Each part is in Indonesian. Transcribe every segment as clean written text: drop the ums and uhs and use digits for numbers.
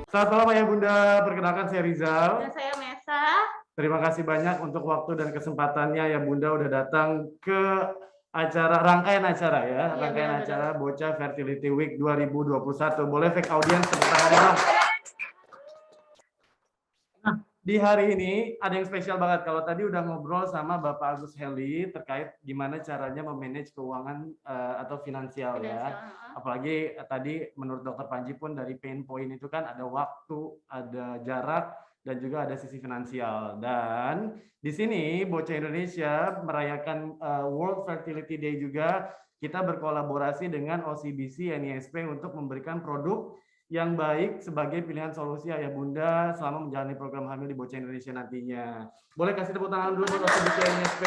Selamat malam Ayah Bunda, perkenalkan saya Rizal. Dan saya Mesa. Terima kasih banyak untuk waktu dan kesempatannya ya Bunda udah datang ke rangkaian acara ya, rangkaian acara Bocah Fertility Week 2021. Boleh fake audience tepuk tangannya dong. Nah, di hari ini ada yang spesial banget. Kalau tadi udah ngobrol sama Bapak Agus Heli terkait gimana caranya memanage keuangan atau finansial ya. Apalagi tadi menurut Dokter Panji pun dari pain point itu kan ada waktu, ada jarak, dan juga ada sisi finansial. Dan di sini Bocah Indonesia merayakan World Fertility Day juga. Kita berkolaborasi dengan OCBC NISP untuk memberikan produk yang baik sebagai pilihan solusi ayah bunda selama menjalani program hamil di Bocah Indonesia nantinya. Boleh kasih tepuk tangan dulu buat OCBC NISP.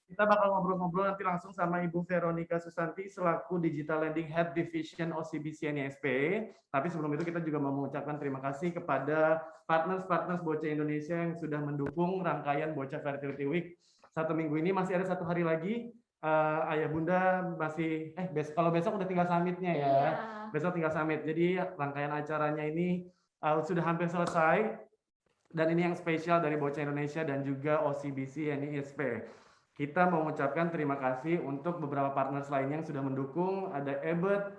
Kita bakal ngobrol-ngobrol nanti langsung sama Ibu Veronica Susanti selaku Digital Lending Head Division OCBC NISP. Tapi sebelum itu kita juga mau mengucapkan terima kasih kepada partners Bocah Indonesia yang sudah mendukung rangkaian Bocah Fertility Week. Satu minggu ini masih ada satu hari lagi. Ayah bunda masih kalau besok udah tinggal summitnya ya. Iya. Besok tinggal summit. Jadi rangkaian acaranya ini sudah hampir selesai. Dan ini yang spesial dari Bocah Indonesia dan juga OCBC NISP. Kita mau mengucapkan terima kasih untuk beberapa partners lainnya yang sudah mendukung. Ada Ebert,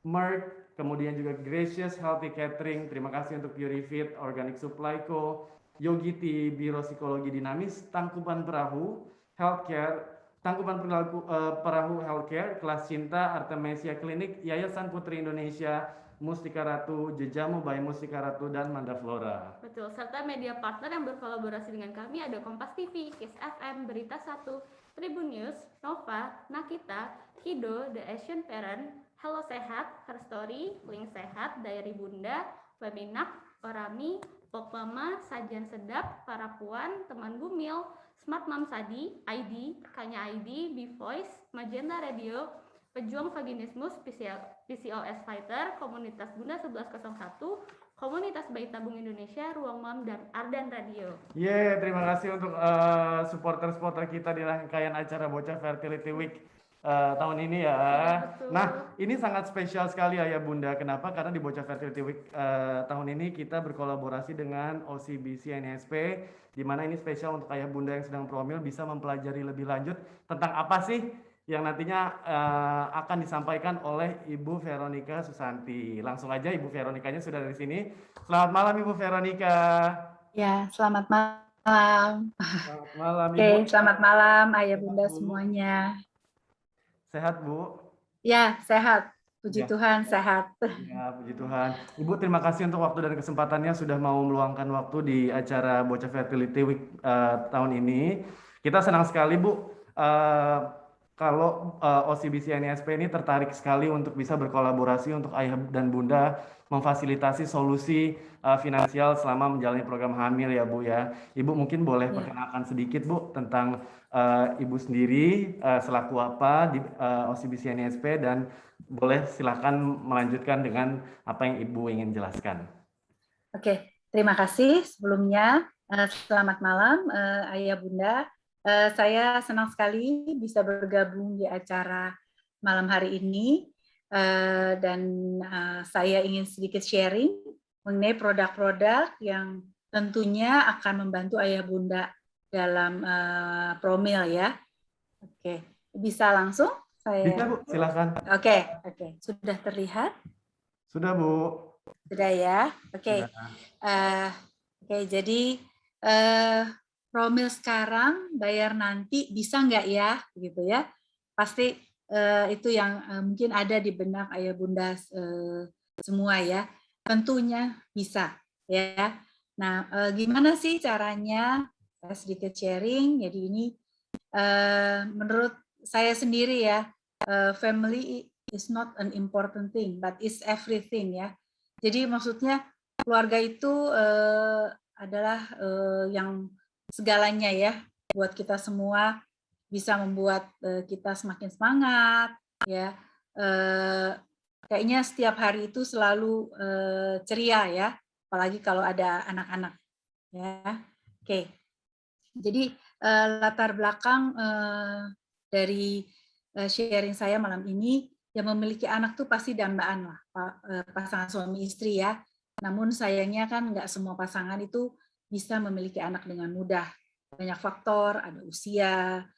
Merck, kemudian juga Gracious Healthy Catering. Terima kasih untuk Purifit, Organic Supply Co, Yogiti, Biro Psikologi Dinamis, Tangkuban Perahu, Healthcare, Tangkuban Perahu Healthcare, Kelas Cinta, Artemisia Klinik, Yayasan Putri Indonesia, Mustika Ratu, Jejamu by Mustika Ratu, dan Manda Flora. Betul, serta media partner yang berkolaborasi dengan kami ada Kompas TV, Kiss FM, Berita 1, Tribun News, Nova, Nakita, Kido, The Asian Parent, Hello Sehat, Her Story, Link Sehat, Diary Bunda, Weminak, Orami, Pop Mama, Sajian Sedap, Para Puan, Teman Gumil, Smart Mom Sadi, ID, Kanya ID, B-Voice, Magenta Radio, Pejuang Vaginismus, PCOS Fighter, Komunitas Bunda 1101, Komunitas Bayi Tabung Indonesia, Ruang Mam, dan Ardan Radio. Terima kasih untuk supporter-supporter kita di rangkaian acara Bocah Fertility Week tahun ini ya. Nah, ini sangat spesial sekali Ayah Bunda. Kenapa? Karena di Bocah Fertility Week tahun ini kita berkolaborasi dengan OCBC NISP, di mana ini spesial untuk Ayah Bunda yang sedang promil bisa mempelajari lebih lanjut tentang apa sih yang nantinya akan disampaikan oleh Ibu Veronica Susanti. Langsung aja Ibu Veronicanya sudah dari sini. Selamat malam Ibu Veronica. Ya, selamat malam. Selamat malam Ibu. Oke, selamat malam Ayah Bunda semuanya. Sehat Bu? Ya, sehat. Puji Tuhan, sehat. Ya, puji Tuhan. Ibu terima kasih untuk waktu dan kesempatannya sudah mau meluangkan waktu di acara Bocah Fertility Week tahun ini. Kita senang sekali Bu. kalau OCBC NISP ini tertarik sekali untuk bisa berkolaborasi untuk ayah dan bunda memfasilitasi solusi finansial selama menjalani program hamil ya Bu ya. Ibu mungkin boleh perkenalkan sedikit Bu tentang Ibu sendiri selaku apa di OCBC NISP dan boleh silakan melanjutkan dengan apa yang Ibu ingin jelaskan. Oke, terima kasih sebelumnya. Selamat malam Ayah Bunda. Saya senang sekali bisa bergabung di acara malam hari ini dan saya ingin sedikit sharing mengenai produk-produk yang tentunya akan membantu Ayah Bunda dalam promil ya. Oke, bisa langsung saya. Bisa Bu, silakan. Oke, sudah terlihat? Sudah Bu. Sudah ya. Oke. Oke, jadi promil sekarang, bayar nanti, bisa nggak ya, gitu ya? Pasti itu yang mungkin ada di benak ayah bunda semua ya. Tentunya bisa, ya. Nah, gimana sih caranya? Saya sedikit sharing. Jadi ini menurut saya sendiri ya, family is not an important thing, but it's everything ya. Jadi maksudnya keluarga itu adalah yang segalanya ya buat kita semua, bisa membuat kita semakin semangat ya. Kayaknya setiap hari itu selalu ceria ya, apalagi kalau ada anak-anak ya. Oke. Jadi latar belakang dari sharing saya malam ini, yang memiliki anak tuh pasti dambaan lah, pasangan suami istri ya. Namun sayangnya kan nggak semua pasangan itu bisa memiliki anak dengan mudah. Banyak faktor, ada usia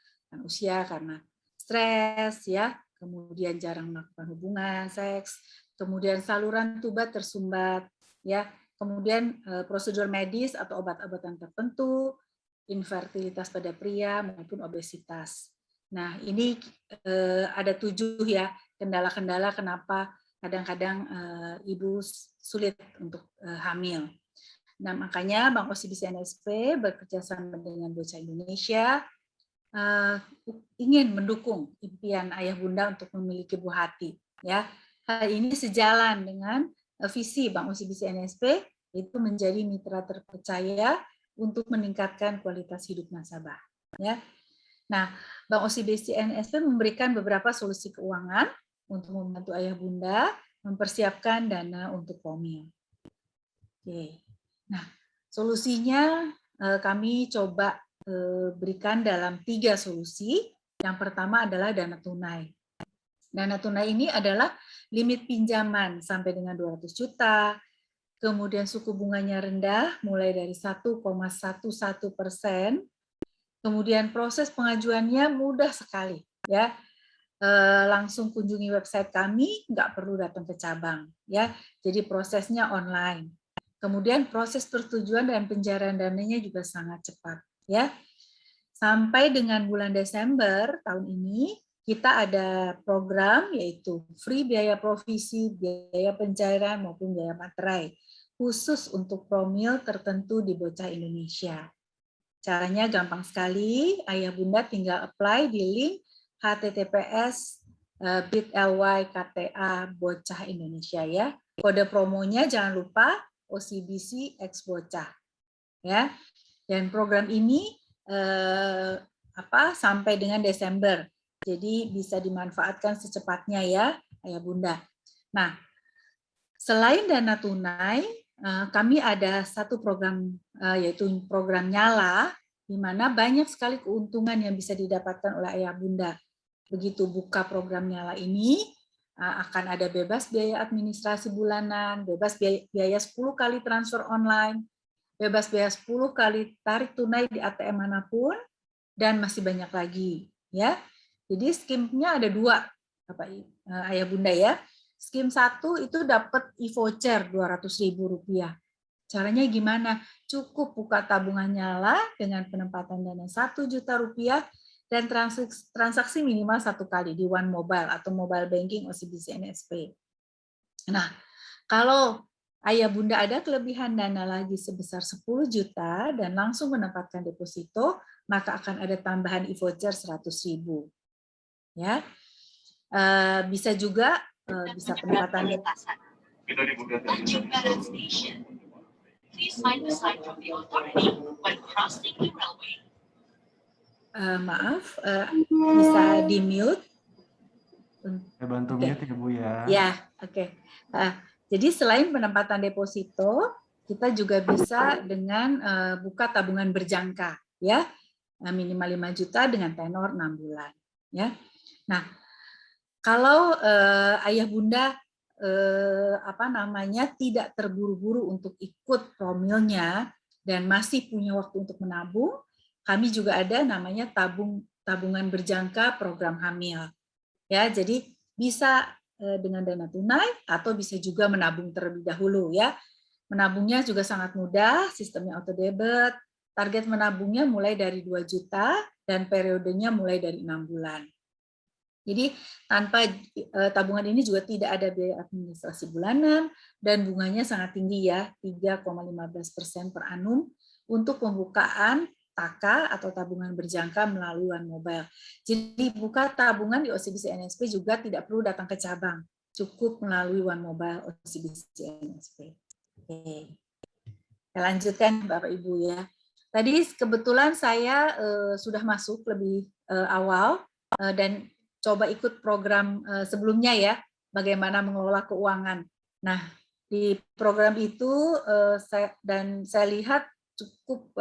karena stres ya, kemudian jarang melakukan hubungan seks, kemudian saluran tuba tersumbat ya, kemudian prosedur medis atau obat-obatan tertentu, infertilitas pada pria maupun obesitas. Nah, ini ada 7 ya kendala-kendala kenapa kadang-kadang ibu sulit untuk hamil. Nah, makanya Bank OCBC NSP bekerjasama dengan Bocah Indonesia ingin mendukung impian ayah bunda untuk memiliki buah hati. Ya, hal ini sejalan dengan visi Bank OCBC NSP, itu menjadi mitra terpercaya untuk meningkatkan kualitas hidup nasabah. Ya. Nah, Bank OCBC NSP memberikan beberapa solusi keuangan untuk membantu ayah bunda mempersiapkan dana untuk promil. Oke. Nah, solusinya kami coba berikan dalam 3 solusi. Yang pertama adalah dana tunai. Dana tunai ini adalah limit pinjaman sampai dengan 200 juta, kemudian suku bunganya rendah, mulai dari 1,11%. Kemudian proses pengajuannya mudah sekali, ya. Langsung kunjungi website kami, nggak perlu datang ke cabang, ya. Jadi prosesnya online. Kemudian proses persetujuan dan pencairan dananya juga sangat cepat, ya. Sampai dengan bulan Desember tahun ini, kita ada program yaitu free biaya provisi, biaya pencairan maupun biaya materai, khusus untuk promil tertentu di Bocah Indonesia. Caranya gampang sekali, ayah bunda tinggal apply di link https://bit.ly/kta Bocah Indonesia ya. Kode promonya jangan lupa OCBC X Bocah ya. Dan program ini sampai dengan Desember. Jadi bisa dimanfaatkan secepatnya ya, ayah bunda. Nah, selain dana tunai, kami ada satu program yaitu program Nyala, di mana banyak sekali keuntungan yang bisa didapatkan oleh ayah bunda. Begitu buka program Nyala ini, akan ada bebas biaya administrasi bulanan, bebas biaya 10 kali transfer online, bebas biaya 10 kali tarik tunai di ATM manapun, dan masih banyak lagi. Ya, jadi skimnya ada 2, ayah bunda ya. Skim 1 itu dapat e-voucher Rp200.000. Caranya gimana? Cukup buka tabungan Nyala dengan penempatan dana Rp1 juta dan transaksi minimal 1 kali di One Mobile atau mobile banking OCBC NSP. Nah, kalau ayah bunda ada kelebihan dana lagi sebesar 10 juta dan langsung menempatkan deposito, maka akan ada tambahan e-voucher 100.000. ya. Bisa juga bisa pendapatan maaf, bisa di mute. Saya bantu mute ya Bu ya. Ya, oke. Jadi selain penempatan deposito, kita juga bisa dengan buka tabungan berjangka, ya, minimal 5 juta dengan tenor 6 bulan, ya. Nah, kalau ayah bunda tidak terburu-buru untuk ikut promilnya dan masih punya waktu untuk menabung, kami juga ada namanya tabungan berjangka program hamil. Ya, jadi bisa dengan dana tunai atau bisa juga menabung terlebih dahulu, ya. Menabungnya juga sangat mudah, sistemnya auto debit. Target menabungnya mulai dari 2 juta dan periodenya mulai dari 6 bulan. Jadi tanpa tabungan ini juga tidak ada biaya administrasi bulanan dan bunganya sangat tinggi, ya, 3,15% per annum untuk pembukaan TAKA atau tabungan berjangka melalui One Mobile. Jadi buka tabungan di OCBC NSP juga tidak perlu datang ke cabang, cukup melalui One Mobile OCBC NSP. Oke. Saya lanjutkan Bapak Ibu, ya. Tadi kebetulan saya sudah masuk lebih awal dan coba ikut program sebelumnya, ya, bagaimana mengelola keuangan. Nah, di program itu saya lihat cukup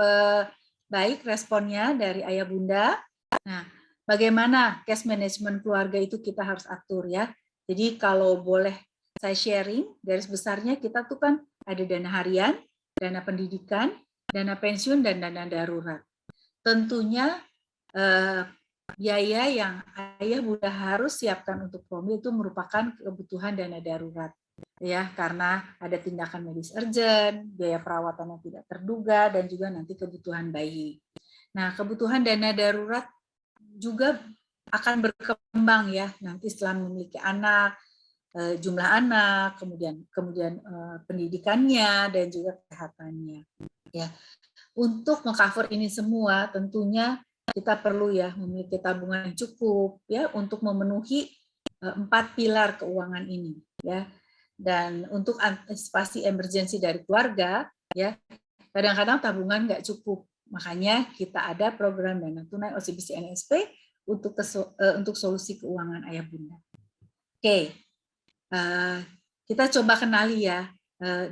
baik responnya dari ayah bunda. Nah, bagaimana cash management keluarga itu kita harus atur, ya. Jadi kalau boleh saya sharing, garis besarnya kita tuh kan ada dana harian, dana pendidikan, dana pensiun, dan dana darurat. Tentunya biaya yang ayah bunda harus siapkan untuk promil itu merupakan kebutuhan dana darurat, ya, karena ada tindakan medis urgent, biaya perawatan yang tidak terduga, dan juga nanti kebutuhan bayi. Nah, kebutuhan dana darurat juga akan berkembang, ya, nanti setelah memiliki anak, jumlah anak, kemudian pendidikannya dan juga kesehatannya, ya. Untuk mengcover ini semua tentunya kita perlu, ya, memiliki tabungan yang cukup, ya, untuk memenuhi 4 pilar keuangan ini, ya. Dan untuk antisipasi emergensi dari keluarga, ya, kadang-kadang tabungan nggak cukup. Makanya kita ada program dana tunai OCBC NSP untuk solusi keuangan ayah bunda. Oke, kita coba kenali, ya,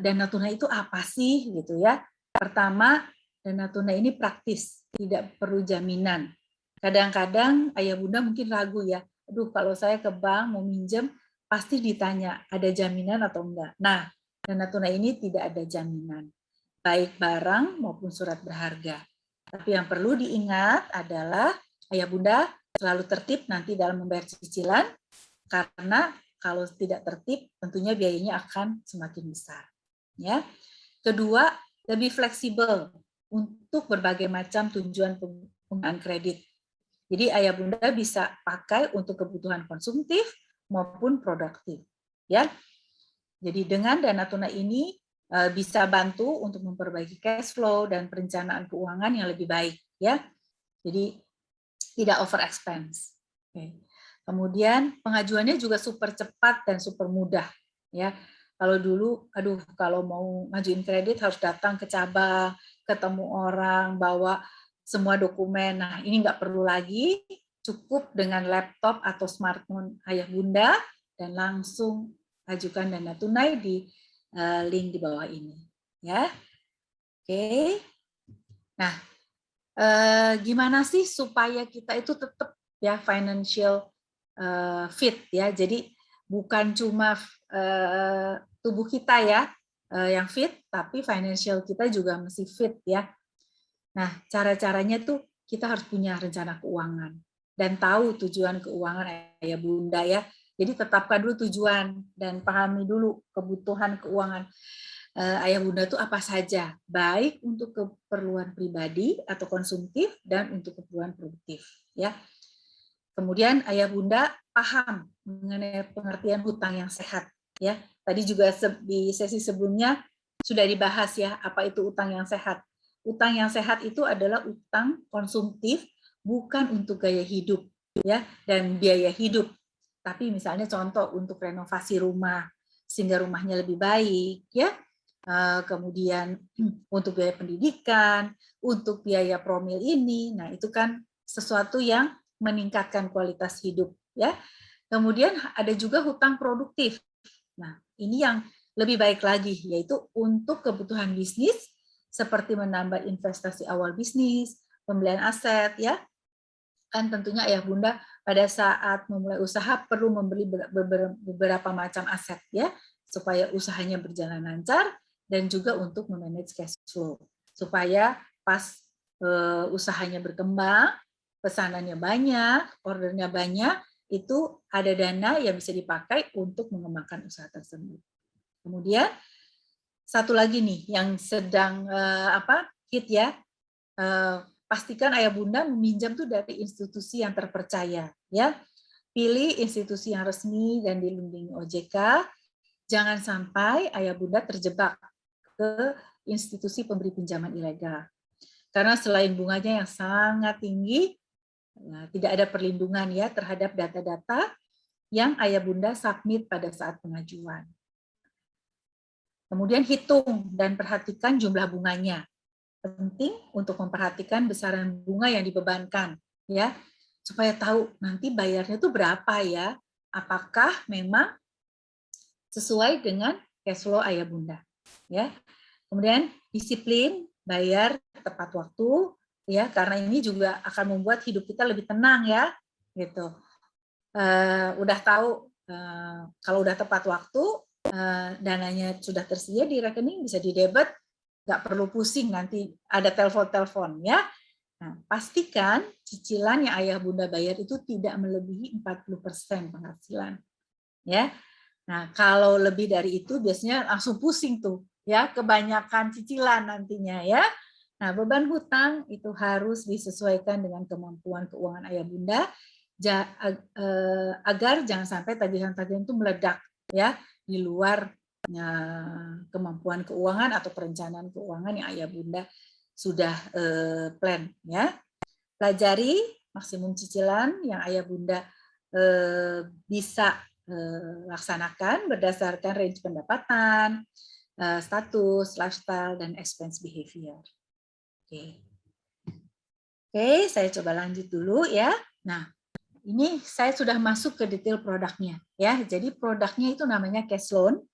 dana tunai itu apa sih, gitu, ya. Pertama, dana tunai ini praktis, tidak perlu jaminan. Kadang-kadang ayah bunda mungkin ragu, ya, aduh kalau saya ke bank mau minjem pasti ditanya ada jaminan atau enggak. Nah, dana tunai ini tidak ada jaminan, baik barang maupun surat berharga. Tapi yang perlu diingat adalah ayah bunda selalu tertib nanti dalam membayar cicilan, karena kalau tidak tertib tentunya biayanya akan semakin besar, ya. Kedua, lebih fleksibel untuk berbagai macam tujuan penggunaan kredit. Jadi ayah bunda bisa pakai untuk kebutuhan konsumtif maupun produktif, ya. Jadi dengan dana tunai ini bisa bantu untuk memperbaiki cash flow dan perencanaan keuangan yang lebih baik, ya. Jadi tidak over expense. Oke. Kemudian pengajuannya juga super cepat dan super mudah, ya. Kalau dulu, aduh, kalau mau ngajuin kredit harus datang ke cabang, ketemu orang, bawa semua dokumen. Nah, ini nggak perlu lagi, cukup dengan laptop atau smartphone ayah bunda dan langsung ajukan dana tunai di link di bawah ini, ya. Oke. Nah, gimana sih supaya kita itu tetap, ya, financial fit, ya. Jadi bukan cuma tubuh kita, ya, yang fit, tapi financial kita juga mesti fit, ya. Nah, cara-caranya tuh kita harus punya rencana keuangan dan tahu tujuan keuangan ayah bunda, ya. Jadi tetapkan dulu tujuan dan pahami dulu kebutuhan keuangan ayah bunda itu apa saja, baik untuk keperluan pribadi atau konsumtif dan untuk keperluan produktif, ya. Kemudian ayah bunda paham mengenai pengertian hutang yang sehat, ya. Tadi juga di sesi sebelumnya sudah dibahas, ya, apa itu utang yang sehat. Utang yang sehat itu adalah utang konsumtif, bukan untuk gaya hidup, ya, dan biaya hidup. Tapi misalnya contoh untuk renovasi rumah sehingga rumahnya lebih baik, ya. Kemudian untuk biaya pendidikan, untuk biaya promil ini, nah itu kan sesuatu yang meningkatkan kualitas hidup, ya. Kemudian ada juga hutang produktif. Nah, ini yang lebih baik lagi, yaitu untuk kebutuhan bisnis seperti menambah investasi awal bisnis, pembelian aset, ya. Kan tentunya ayah bunda pada saat memulai usaha perlu membeli beberapa macam aset, ya, supaya usahanya berjalan lancar dan juga untuk memanage cash flow supaya pas usahanya berkembang, pesanannya banyak, ordernya banyak, itu ada dana yang bisa dipakai untuk mengembangkan usaha tersebut. Kemudian satu lagi nih yang sedang hit, ya, pastikan ayah bunda meminjam tuh dari institusi yang terpercaya, ya. Pilih institusi yang resmi dan dilindungi OJK. Jangan sampai ayah bunda terjebak ke institusi pemberi pinjaman ilegal. Karena selain bunganya yang sangat tinggi, tidak ada perlindungan, ya, terhadap data-data yang ayah bunda submit pada saat pengajuan. Kemudian hitung dan perhatikan jumlah bunganya. Penting untuk memperhatikan besaran bunga yang dibebankan, ya, supaya tahu nanti bayarnya itu berapa, ya. Apakah memang sesuai dengan cash flow ayah bunda, ya. Kemudian disiplin bayar tepat waktu, ya, karena ini juga akan membuat hidup kita lebih tenang, ya, gitu. Udah tahu kalau udah tepat waktu, dananya sudah tersedia di rekening, bisa didebet, nggak perlu pusing nanti ada telepon-telepon, ya. Nah, pastikan cicilan yang ayah bunda bayar itu tidak melebihi 40% penghasilan, ya. Nah, kalau lebih dari itu biasanya langsung pusing tuh, ya, kebanyakan cicilan nantinya, ya. Nah, beban hutang itu harus disesuaikan dengan kemampuan keuangan ayah bunda agar jangan sampai tagihan-tagihan itu meledak, ya, di luar kemampuan keuangan atau perencanaan keuangan yang ayah bunda sudah plan, ya. Pelajari maksimum cicilan yang ayah bunda bisa laksanakan berdasarkan range pendapatan, status, lifestyle, dan expense behavior. Oke, saya coba lanjut dulu, ya. Nah, ini saya sudah masuk ke detail produknya, ya. Jadi produknya itu namanya cash loan.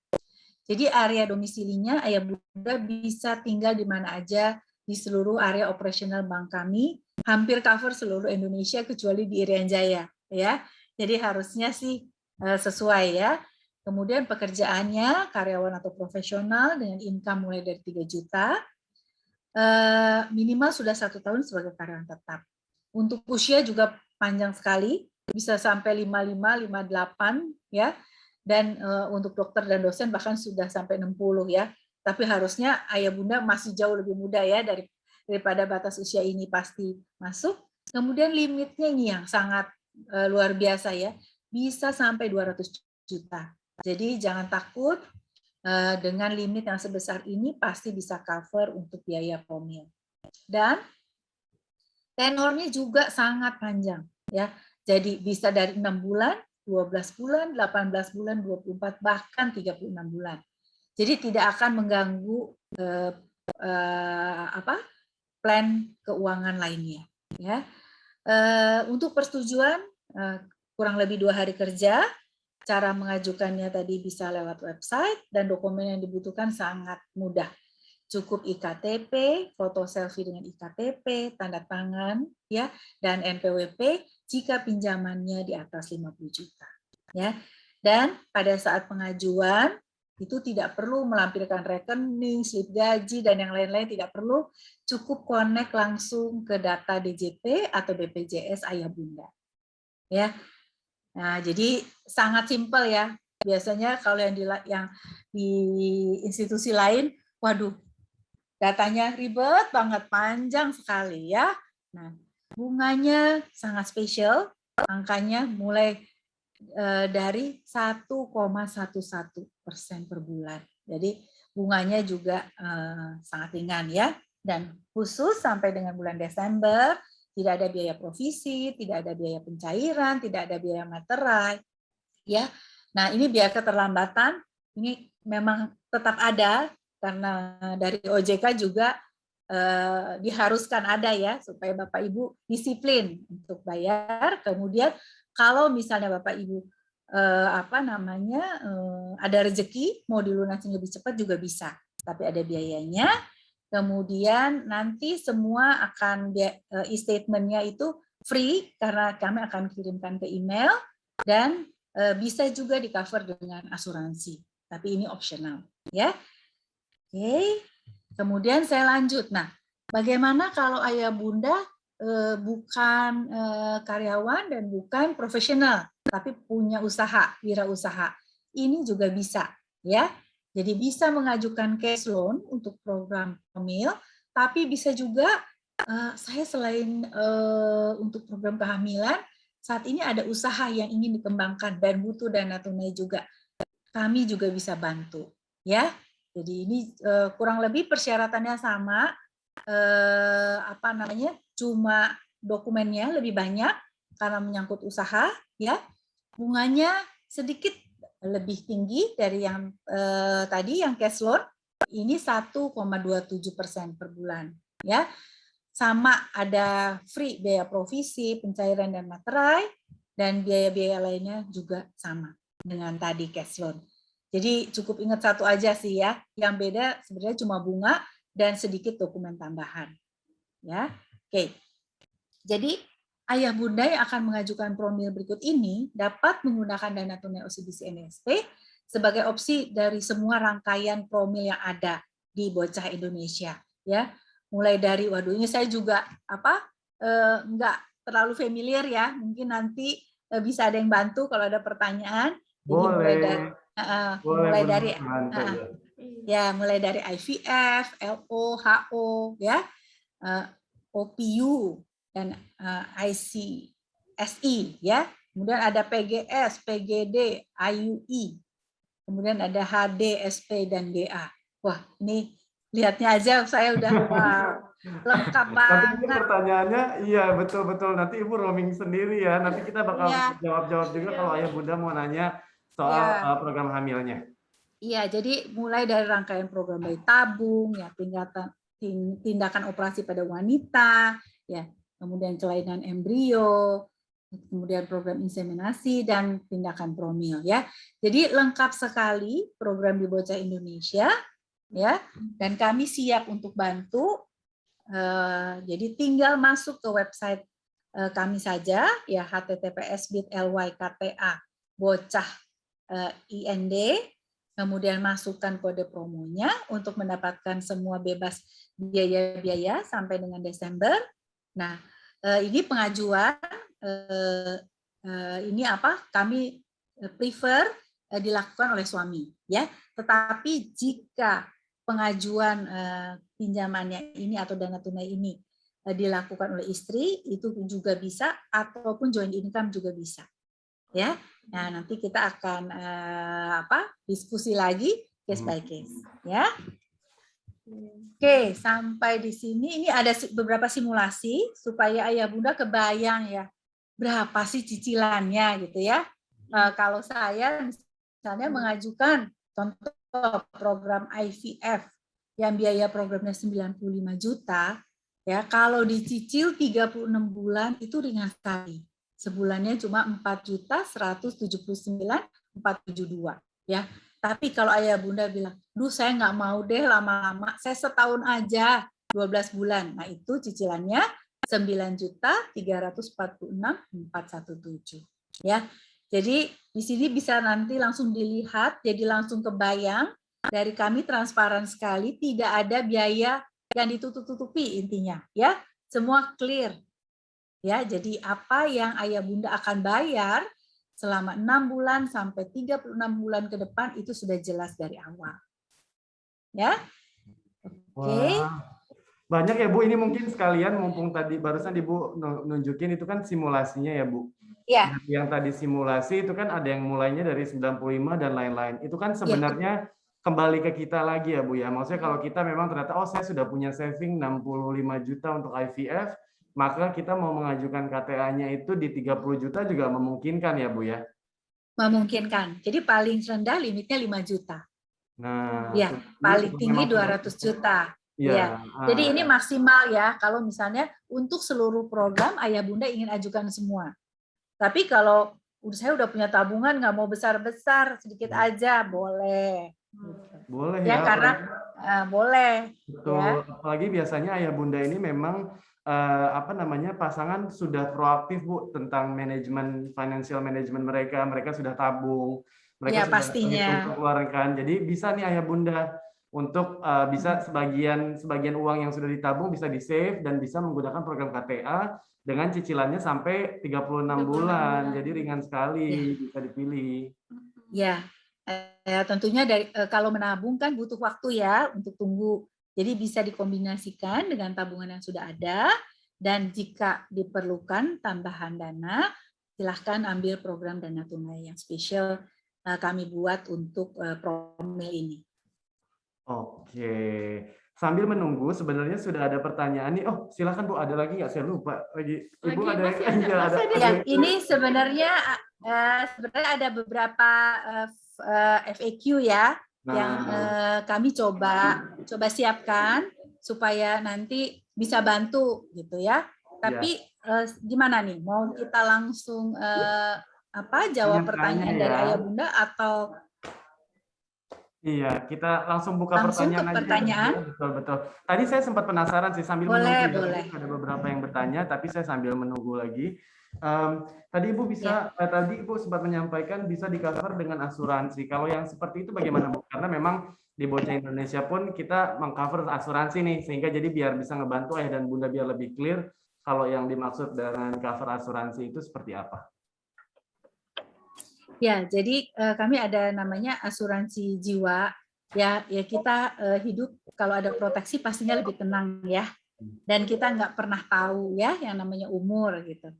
Jadi area domisilinya ayah bunda bisa tinggal di mana aja di seluruh area operasional bank kami, hampir cover seluruh Indonesia kecuali di Irian Jaya, ya. Jadi harusnya sih sesuai, ya. Kemudian pekerjaannya karyawan atau profesional dengan income mulai dari 3 juta, minimal sudah 1 tahun sebagai karyawan tetap. Untuk usia juga panjang sekali, bisa sampai 55, 58, ya. Dan untuk dokter dan dosen bahkan sudah sampai 60, ya. Tapi harusnya ayah bunda masih jauh lebih muda, ya, daripada batas usia ini pasti masuk. Kemudian limitnya ini yang sangat luar biasa, ya, bisa sampai 200 juta. Jadi jangan takut, dengan limit yang sebesar ini pasti bisa cover untuk biaya promil. Dan tenornya juga sangat panjang, ya. Jadi bisa dari 6 bulan, 12 bulan, 18 bulan, 24, bahkan 36 bulan. Jadi tidak akan mengganggu plan keuangan lainnya, ya. Untuk persetujuan kurang lebih 2 hari kerja. Cara mengajukannya tadi bisa lewat website dan dokumen yang dibutuhkan sangat mudah. Cukup iktp, foto selfie dengan iktp, tanda tangan, ya, dan NPWP jika pinjamannya di atas 50 juta, ya. Dan pada saat pengajuan itu tidak perlu melampirkan rekening, slip gaji, dan yang lain-lain tidak perlu, cukup connect langsung ke data DJP atau BPJS ayah bunda, ya. Nah, jadi sangat simpel, ya. Biasanya kalau yang di institusi lain, waduh, datanya ribet banget, panjang sekali, ya. Nah, bunganya sangat spesial, angkanya mulai dari 1,11% per bulan. Jadi bunganya juga sangat ringan, ya. Dan khusus sampai dengan bulan Desember Tidak ada biaya provisi, tidak ada biaya pencairan, tidak ada biaya materai, ya. Nah, ini biaya keterlambatan ini memang tetap ada karena dari OJK juga diharuskan ada ya supaya Bapak Ibu disiplin untuk bayar. Kemudian kalau misalnya Bapak Ibu ada rezeki mau dilunasi lebih cepat juga bisa, tapi ada biayanya. Kemudian nanti semua akan e-statementnya itu free karena kami akan kirimkan ke email dan bisa juga di cover dengan asuransi, tapi ini optional ya. Oke. Kemudian saya lanjut. Nah, bagaimana kalau ayah bunda bukan karyawan dan bukan profesional, tapi punya usaha, wirausaha? Ini juga bisa, ya. Jadi bisa mengajukan cash loan untuk program hamil, tapi bisa juga saya selain untuk program kehamilan, saat ini ada usaha yang ingin dikembangkan dan butuh dana tunai juga. Kami juga bisa bantu, ya. Jadi ini kurang lebih persyaratannya sama, cuma dokumennya lebih banyak karena menyangkut usaha, ya. Bunganya sedikit lebih tinggi dari yang tadi yang cash loan, ini 1,27% per bulan, ya. Sama ada free biaya provisi, pencairan dan materai, dan biaya-biaya lainnya juga sama dengan tadi cash loan. Jadi cukup ingat satu aja sih ya, yang beda sebenarnya cuma bunga dan sedikit dokumen tambahan. Ya, oke. Jadi ayah bunda yang akan mengajukan promil berikut ini dapat menggunakan dana tunai OCBC NSP sebagai opsi dari semua rangkaian promil yang ada di Bocah Indonesia. Ya, mulai dari, waduh ini saya juga nggak terlalu familiar ya, mungkin nanti bisa ada yang bantu kalau ada pertanyaan. Jadi mulai dari IVF, LO, HO, ya, OPU dan ICSI, ya. Kemudian ada PGS, PGD, IUI. Kemudian ada HD, SP dan GA. Wah, ini lihatnya aja saya udah lengkap banget. Nanti pertanyaannya, iya betul-betul. Nanti Ibu roaming sendiri ya. Nanti kita bakal jawab-jawab juga kalau ayah bunda mau nanya soal program hamilnya. Iya, jadi mulai dari rangkaian program bayi tabung, ya tindakan operasi pada wanita, ya kemudian kelainan embrio, kemudian program inseminasi dan tindakan promil, ya. Jadi lengkap sekali program di Bocah Indonesia, ya. Dan kami siap untuk bantu. Jadi tinggal masuk ke website kami saja, ya https://bit.ly/kta bocah IND, kemudian masukkan kode promonya untuk mendapatkan semua bebas biaya-biaya sampai dengan Desember. Nah, ini pengajuan kami prefer dilakukan oleh suami, ya. Tetapi jika pengajuan pinjamannya ini atau dana tunai ini dilakukan oleh istri, itu juga bisa, ataupun joint income juga bisa, ya. Nah, nanti kita akan diskusi lagi case by case, ya. Oke, sampai di sini ini ada beberapa simulasi supaya ayah bunda kebayang ya berapa sih cicilannya gitu ya. Kalau saya misalnya mengajukan contoh program IVF yang biaya programnya 95 juta, ya kalau dicicil 36 bulan itu ringan sekali. Sebulannya cuma 4.179.472, ya. Tapi kalau ayah bunda bilang, duh saya nggak mau deh lama-lama, saya setahun aja 12 bulan. Nah itu cicilannya 9.346.417, ya. Jadi di sini bisa nanti langsung dilihat, jadi langsung kebayang dari kami transparan sekali, tidak ada biaya yang ditutup-tutupi intinya, ya. Semua clear. Ya, jadi apa yang ayah bunda akan bayar selama 6 bulan sampai 36 bulan ke depan itu sudah jelas dari awal. Ya. Oke. Banyak ya Bu, ini mungkin sekalian mumpung tadi barusan Ibu nunjukin itu kan simulasinya ya Bu. Iya. Yang tadi simulasi itu kan ada yang mulainya dari 95 dan lain-lain. Itu kan sebenarnya kembali ke kita lagi ya Bu ya. Maksudnya kalau kita memang ternyata saya sudah punya saving 65 juta untuk IVF, maka kita mau mengajukan KTA-nya itu di 30 juta juga memungkinkan ya Bu ya? Memungkinkan. Jadi paling rendah limitnya 5 juta. Nah, Ya, ini paling tinggi memang 200 juta. ya. Ya. Jadi ini maksimal ya kalau misalnya untuk seluruh program ayah bunda ingin ajukan semua. Tapi kalau saya udah punya tabungan nggak mau besar-besar, sedikit aja boleh. Boleh Ya, ya. karena boleh. Betul. Ya. Apalagi biasanya ayah bunda ini memang apa namanya pasangan sudah proaktif Bu tentang manajemen financial management mereka. Mereka sudah tabung, mereka Ya, sudah pastinya. mengeluarkan. Jadi bisa nih ayah bunda untuk bisa sebagian uang yang sudah ditabung bisa di save dan bisa menggunakan program KTA dengan cicilannya sampai 36 bulan. Jadi ringan sekali, bisa dipilih. Ya, tentunya dari kalau menabung kan butuh waktu ya untuk tunggu. Jadi bisa dikombinasikan dengan tabungan yang sudah ada dan jika diperlukan tambahan dana, silahkan ambil program dana tunai yang spesial kami buat untuk promil ini. Oke, sambil menunggu sebenarnya sudah ada pertanyaan nih. Oh, silakan Bu, ada lagi nggak? Saya lupa lagi. Ibu ada masih ada. Ya, ini sebenarnya ada beberapa FAQ ya yang kami coba siapkan supaya nanti bisa bantu gitu ya. Tapi gimana nih? Mau kita langsung jawab pertanyaan dari ayah bunda atau Iya, kita langsung buka pertanyaan aja. Pertanyaan. Betul. Tadi saya sempat penasaran sih sambil boleh. Ada beberapa yang bertanya, tapi saya sambil menunggu lagi. Tadi Ibu tadi Ibu sempat menyampaikan bisa di-cover dengan asuransi. Kalau yang seperti itu bagaimana Bu? Karena memang di Bocah Indonesia pun kita meng-cover asuransi nih, sehingga jadi biar bisa ngebantu ayah dan bunda biar lebih clear kalau yang dimaksud dengan cover asuransi itu seperti apa. Ya, jadi kami ada namanya asuransi jiwa. Ya kita hidup kalau ada proteksi pastinya lebih tenang ya. Dan kita nggak pernah tahu ya yang namanya umur gitu.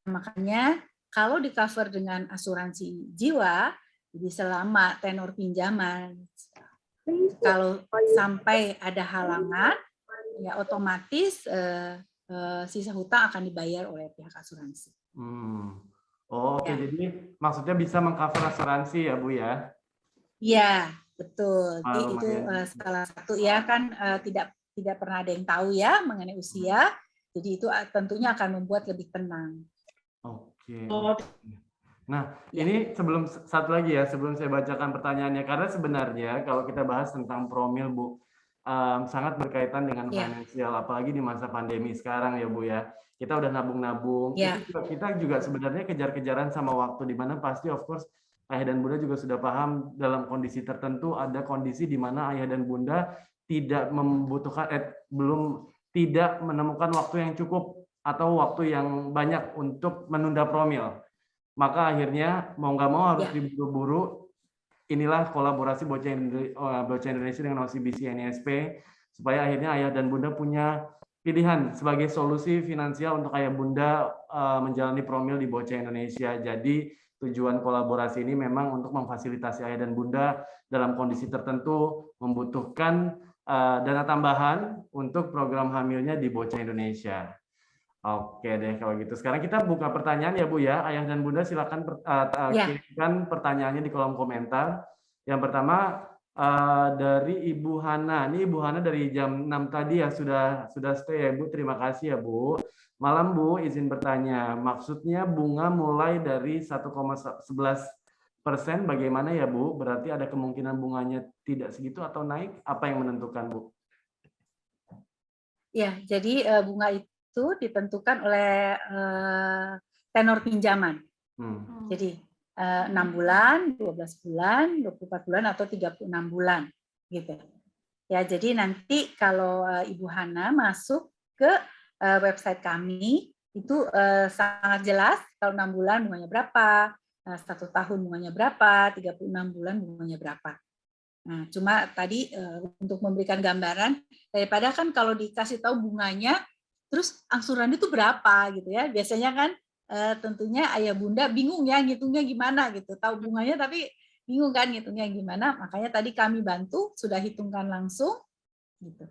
Makanya kalau di cover dengan asuransi jiwa, jadi selama tenor pinjaman, kalau sampai ada halangan, ya otomatis sisa hutang akan dibayar oleh pihak asuransi. Oke, jadi maksudnya bisa meng-cover asuransi ya Bu ya? Iya, betul. Itu salah satu ya kan tidak pernah ada yang tahu ya mengenai usia. Jadi itu tentunya akan membuat lebih tenang. Oke. Nah, ini satu lagi ya, sebelum saya bacakan pertanyaannya, karena sebenarnya kalau kita bahas tentang promil Bu, sangat berkaitan dengan finansial, apalagi di masa pandemi sekarang ya Bu ya. Kita udah nabung-nabung, kita juga sebenarnya kejar-kejaran sama waktu, di mana pasti of course ayah dan bunda juga sudah paham dalam kondisi tertentu ada kondisi di mana ayah dan bunda tidak membutuhkan tidak menemukan waktu yang cukup atau waktu yang banyak untuk menunda promil. Maka akhirnya mau nggak mau harus diburu-buru. Inilah kolaborasi Bocah Indonesia dengan OCBC NISP supaya akhirnya ayah dan bunda punya pilihan sebagai solusi finansial untuk ayah bunda menjalani promil di Bocah Indonesia. Jadi tujuan kolaborasi ini memang untuk memfasilitasi ayah dan bunda dalam kondisi tertentu membutuhkan dana tambahan untuk program hamilnya di Bocah Indonesia. Oke deh kalau gitu. Sekarang kita buka pertanyaan ya Bu ya. Ayah dan bunda silakan kirimkan pertanyaannya di kolom komentar. Yang pertama dari Ibu Hana. Ini Ibu Hana dari jam 6 tadi ya sudah stay ya Bu. Terima kasih ya Bu. Malam Bu, izin bertanya. Maksudnya bunga mulai dari 1,11% bagaimana ya Bu? Berarti ada kemungkinan bunganya tidak segitu atau naik? Apa yang menentukan Bu? Ya, jadi bunga itu ditentukan oleh tenor pinjaman. Jadi 6 bulan, 12 bulan, 24 bulan atau 36 bulan gitu. Ya, jadi nanti kalau Ibu Hana masuk ke website kami itu sangat jelas kalau 6 bulan bunganya berapa, 1 tahun bunganya berapa, 36 bulan bunganya berapa. Nah, cuma tadi untuk memberikan gambaran daripada kan kalau dikasih tahu bunganya terus angsuran itu berapa gitu ya. Biasanya kan tentunya ayah bunda bingung ya ngitungnya gimana gitu. Tahu bunganya tapi bingung kan ngitungnya gimana. Makanya tadi kami bantu sudah hitungkan langsung gitu.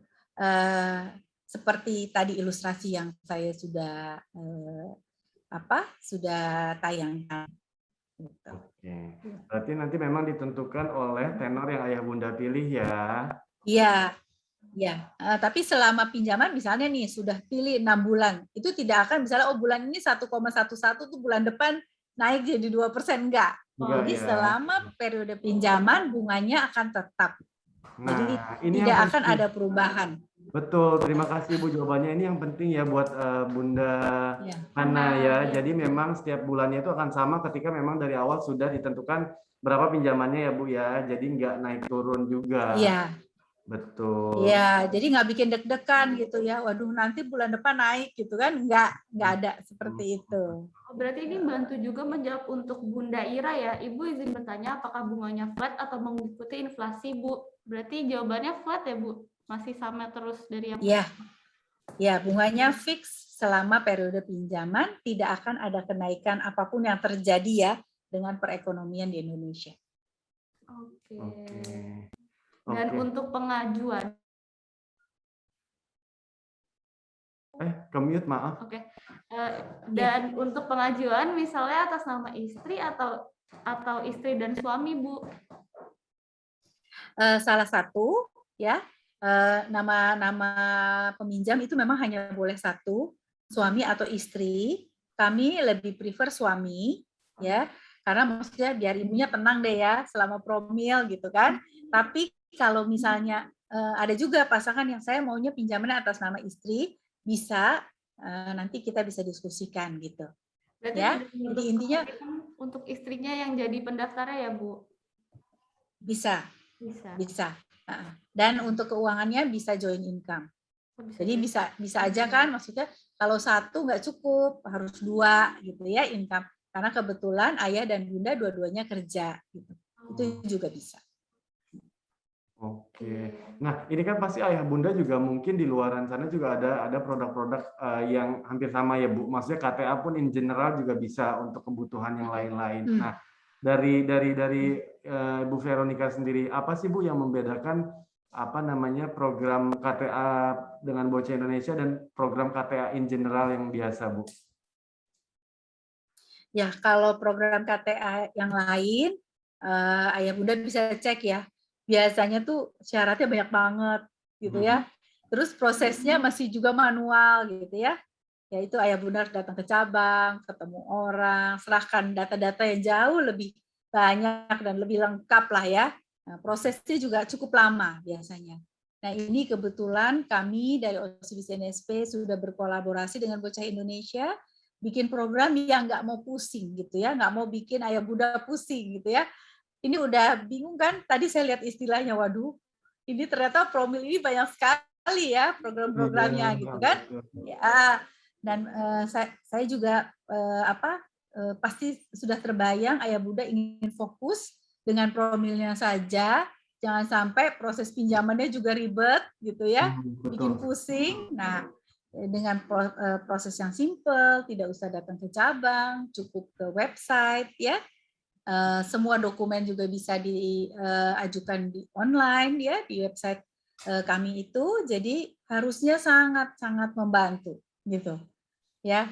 seperti tadi ilustrasi yang saya sudah sudah tayangkan. Gitu. Oke, berarti nanti memang ditentukan oleh tenor yang ayah bunda pilih ya. Iya, ya. Tapi selama pinjaman misalnya nih sudah pilih 6 bulan, itu tidak akan misalnya bulan ini 1,11 tuh bulan depan naik jadi 2%, enggak. Enggak Jadi ya. selama periode pinjaman bunganya akan tetap. Jadi Nah, ini tidak yang akan penting. ada perubahan. Betul, terima kasih Bu jawabannya. Ini yang penting ya buat Bunda Ya. Hana ya. Jadi memang setiap bulannya itu akan sama ketika memang dari awal sudah ditentukan berapa pinjamannya ya Bu ya. Jadi nggak naik turun juga. Iya. Betul. Iya, jadi nggak bikin deg-degan gitu ya. Waduh, nanti bulan depan naik gitu kan? Nggak ada seperti itu. Berarti ini bantu juga menjawab untuk Bunda Ira ya. Ibu izin bertanya apakah bunganya flat atau mengikuti inflasi, Bu? Berarti jawabannya flat ya, Bu? Masih sama terus dari yang Iya. Ya, bunganya fix selama periode pinjaman, tidak akan ada kenaikan apapun yang terjadi ya dengan perekonomian di Indonesia. Oke. Dan Oke. untuk pengajuan. Ke-mute, maaf. Oke. Dan untuk pengajuan misalnya atas nama istri atau istri dan suami, Bu? Salah satu ya, nama peminjam itu memang hanya boleh satu, suami atau istri. Kami lebih prefer suami ya, karena maksudnya biar ibunya tenang deh ya selama promil gitu kan. Tapi kalau misalnya ada juga pasangan yang saya maunya pinjamannya atas nama istri, bisa nanti kita bisa diskusikan gitu. Berarti ya. Jadi intinya untuk istrinya yang jadi pendaftarnya ya, Bu? Bisa. Dan untuk keuangannya bisa joint income. Jadi bisa aja kan, maksudnya kalau satu nggak cukup, harus 2 gitu ya income. Karena kebetulan ayah dan bunda dua-duanya kerja gitu. Itu juga bisa. Oke. Nah, ini kan pasti ayah bunda juga mungkin di luaran sana juga ada produk-produk yang hampir sama ya Bu. Maksudnya KTA pun in general juga bisa untuk kebutuhan yang lain-lain. Nah, dari Bu Veronica sendiri, apa sih Bu yang membedakan program KTA dengan Bocah Indonesia dan program KTA in general yang biasa, Bu? Ya, kalau program KTA yang lain, ayah bunda bisa cek ya. Biasanya tuh syaratnya banyak banget gitu ya. Terus prosesnya masih juga manual gitu ya. Yaitu ayah bunda harus datang ke cabang, ketemu orang, serahkan data-data yang jauh lebih banyak dan lebih lengkap lah ya. Nah, prosesnya juga cukup lama biasanya. Nah, ini kebetulan kami dari OSBC NSP sudah berkolaborasi dengan Bocah Indonesia, bikin program yang nggak mau pusing gitu ya, nggak mau bikin ayah bunda pusing gitu ya. Ini udah bingung kan? Tadi saya lihat istilahnya, waduh, ini ternyata promil ini banyak sekali ya program-programnya gitu kan? Ya. Dan saya juga pasti sudah terbayang ayah bunda ingin fokus dengan promilnya saja, jangan sampai proses pinjamannya juga ribet gitu ya, bikin pusing. Nah, dengan proses yang simple, tidak usah datang ke cabang, cukup ke website ya. Semua dokumen juga bisa diajukan di online ya di website kami itu, jadi harusnya sangat-sangat membantu gitu. Ya,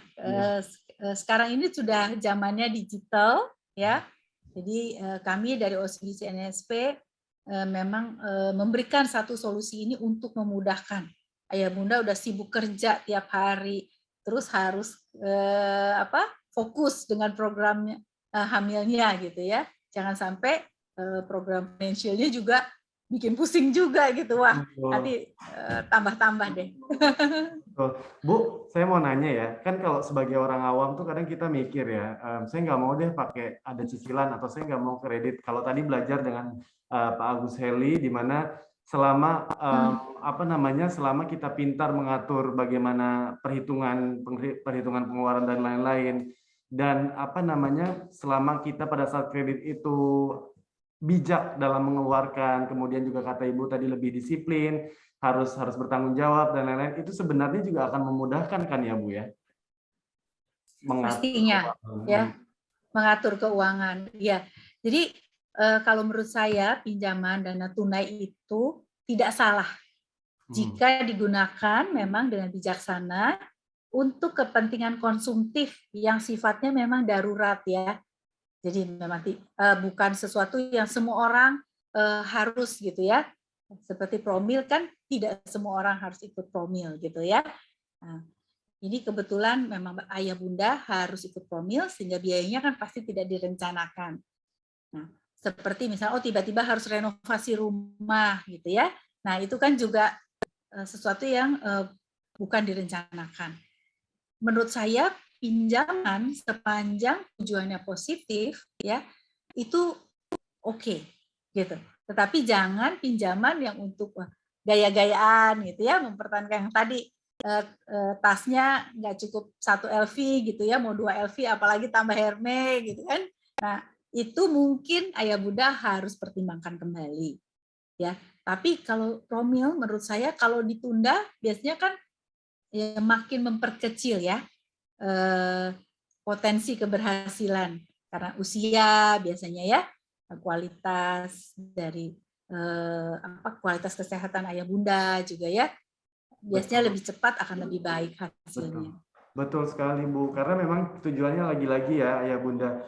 sekarang ini sudah zamannya digital ya. Jadi kami dari OSBC NSP memang memberikan satu solusi ini untuk memudahkan. Ayah bunda udah sibuk kerja tiap hari, terus harus fokus dengan programnya hamilnya gitu ya. Jangan sampai program financialnya juga bikin pusing juga gitu. Wah, nanti tambah-tambah deh. Bu, saya mau nanya ya, kan kalau sebagai orang awam tuh kadang kita mikir ya, saya nggak mau deh pakai ada cicilan atau saya nggak mau kredit. Kalau tadi belajar dengan Pak Agus Heli, di mana selama selama kita pintar mengatur bagaimana perhitungan pengeluaran dan lain-lain, dan selama kita pada saat kredit itu bijak dalam mengeluarkan, kemudian juga kata Ibu tadi lebih disiplin, harus bertanggung jawab dan lain-lain, itu sebenarnya juga akan memudahkan kan ya Bu ya? Pastinya ya, mengatur keuangan. Ya. Jadi kalau menurut saya pinjaman dana tunai itu tidak salah. jika digunakan memang dengan bijaksana untuk kepentingan konsumtif yang sifatnya memang darurat ya. Jadi memang bukan sesuatu yang semua orang harus gitu ya. Seperti promil kan tidak semua orang harus ikut promil gitu ya. Nah, ini kebetulan memang ayah bunda harus ikut promil sehingga biayanya kan pasti tidak direncanakan. Nah, seperti misalnya tiba-tiba harus renovasi rumah gitu ya. Nah, itu kan juga sesuatu yang bukan direncanakan. Menurut saya pinjaman sepanjang tujuannya positif ya itu oke gitu. Tetapi jangan pinjaman yang untuk gaya-gayaan gitu ya, mempertahankan yang tadi tasnya nggak cukup 1 LV gitu ya, mau 2 LV apalagi tambah Hermes gitu kan. Nah, itu mungkin ayah bunda harus pertimbangkan kembali ya. Tapi kalau promil menurut saya kalau ditunda biasanya kan ya, makin memperkecil ya potensi keberhasilan karena usia biasanya ya, kualitas dari kualitas kesehatan ayah bunda juga ya biasanya lebih cepat akan lebih baik hasilnya. Betul sekali Bu, karena memang tujuannya lagi-lagi ya ayah bunda,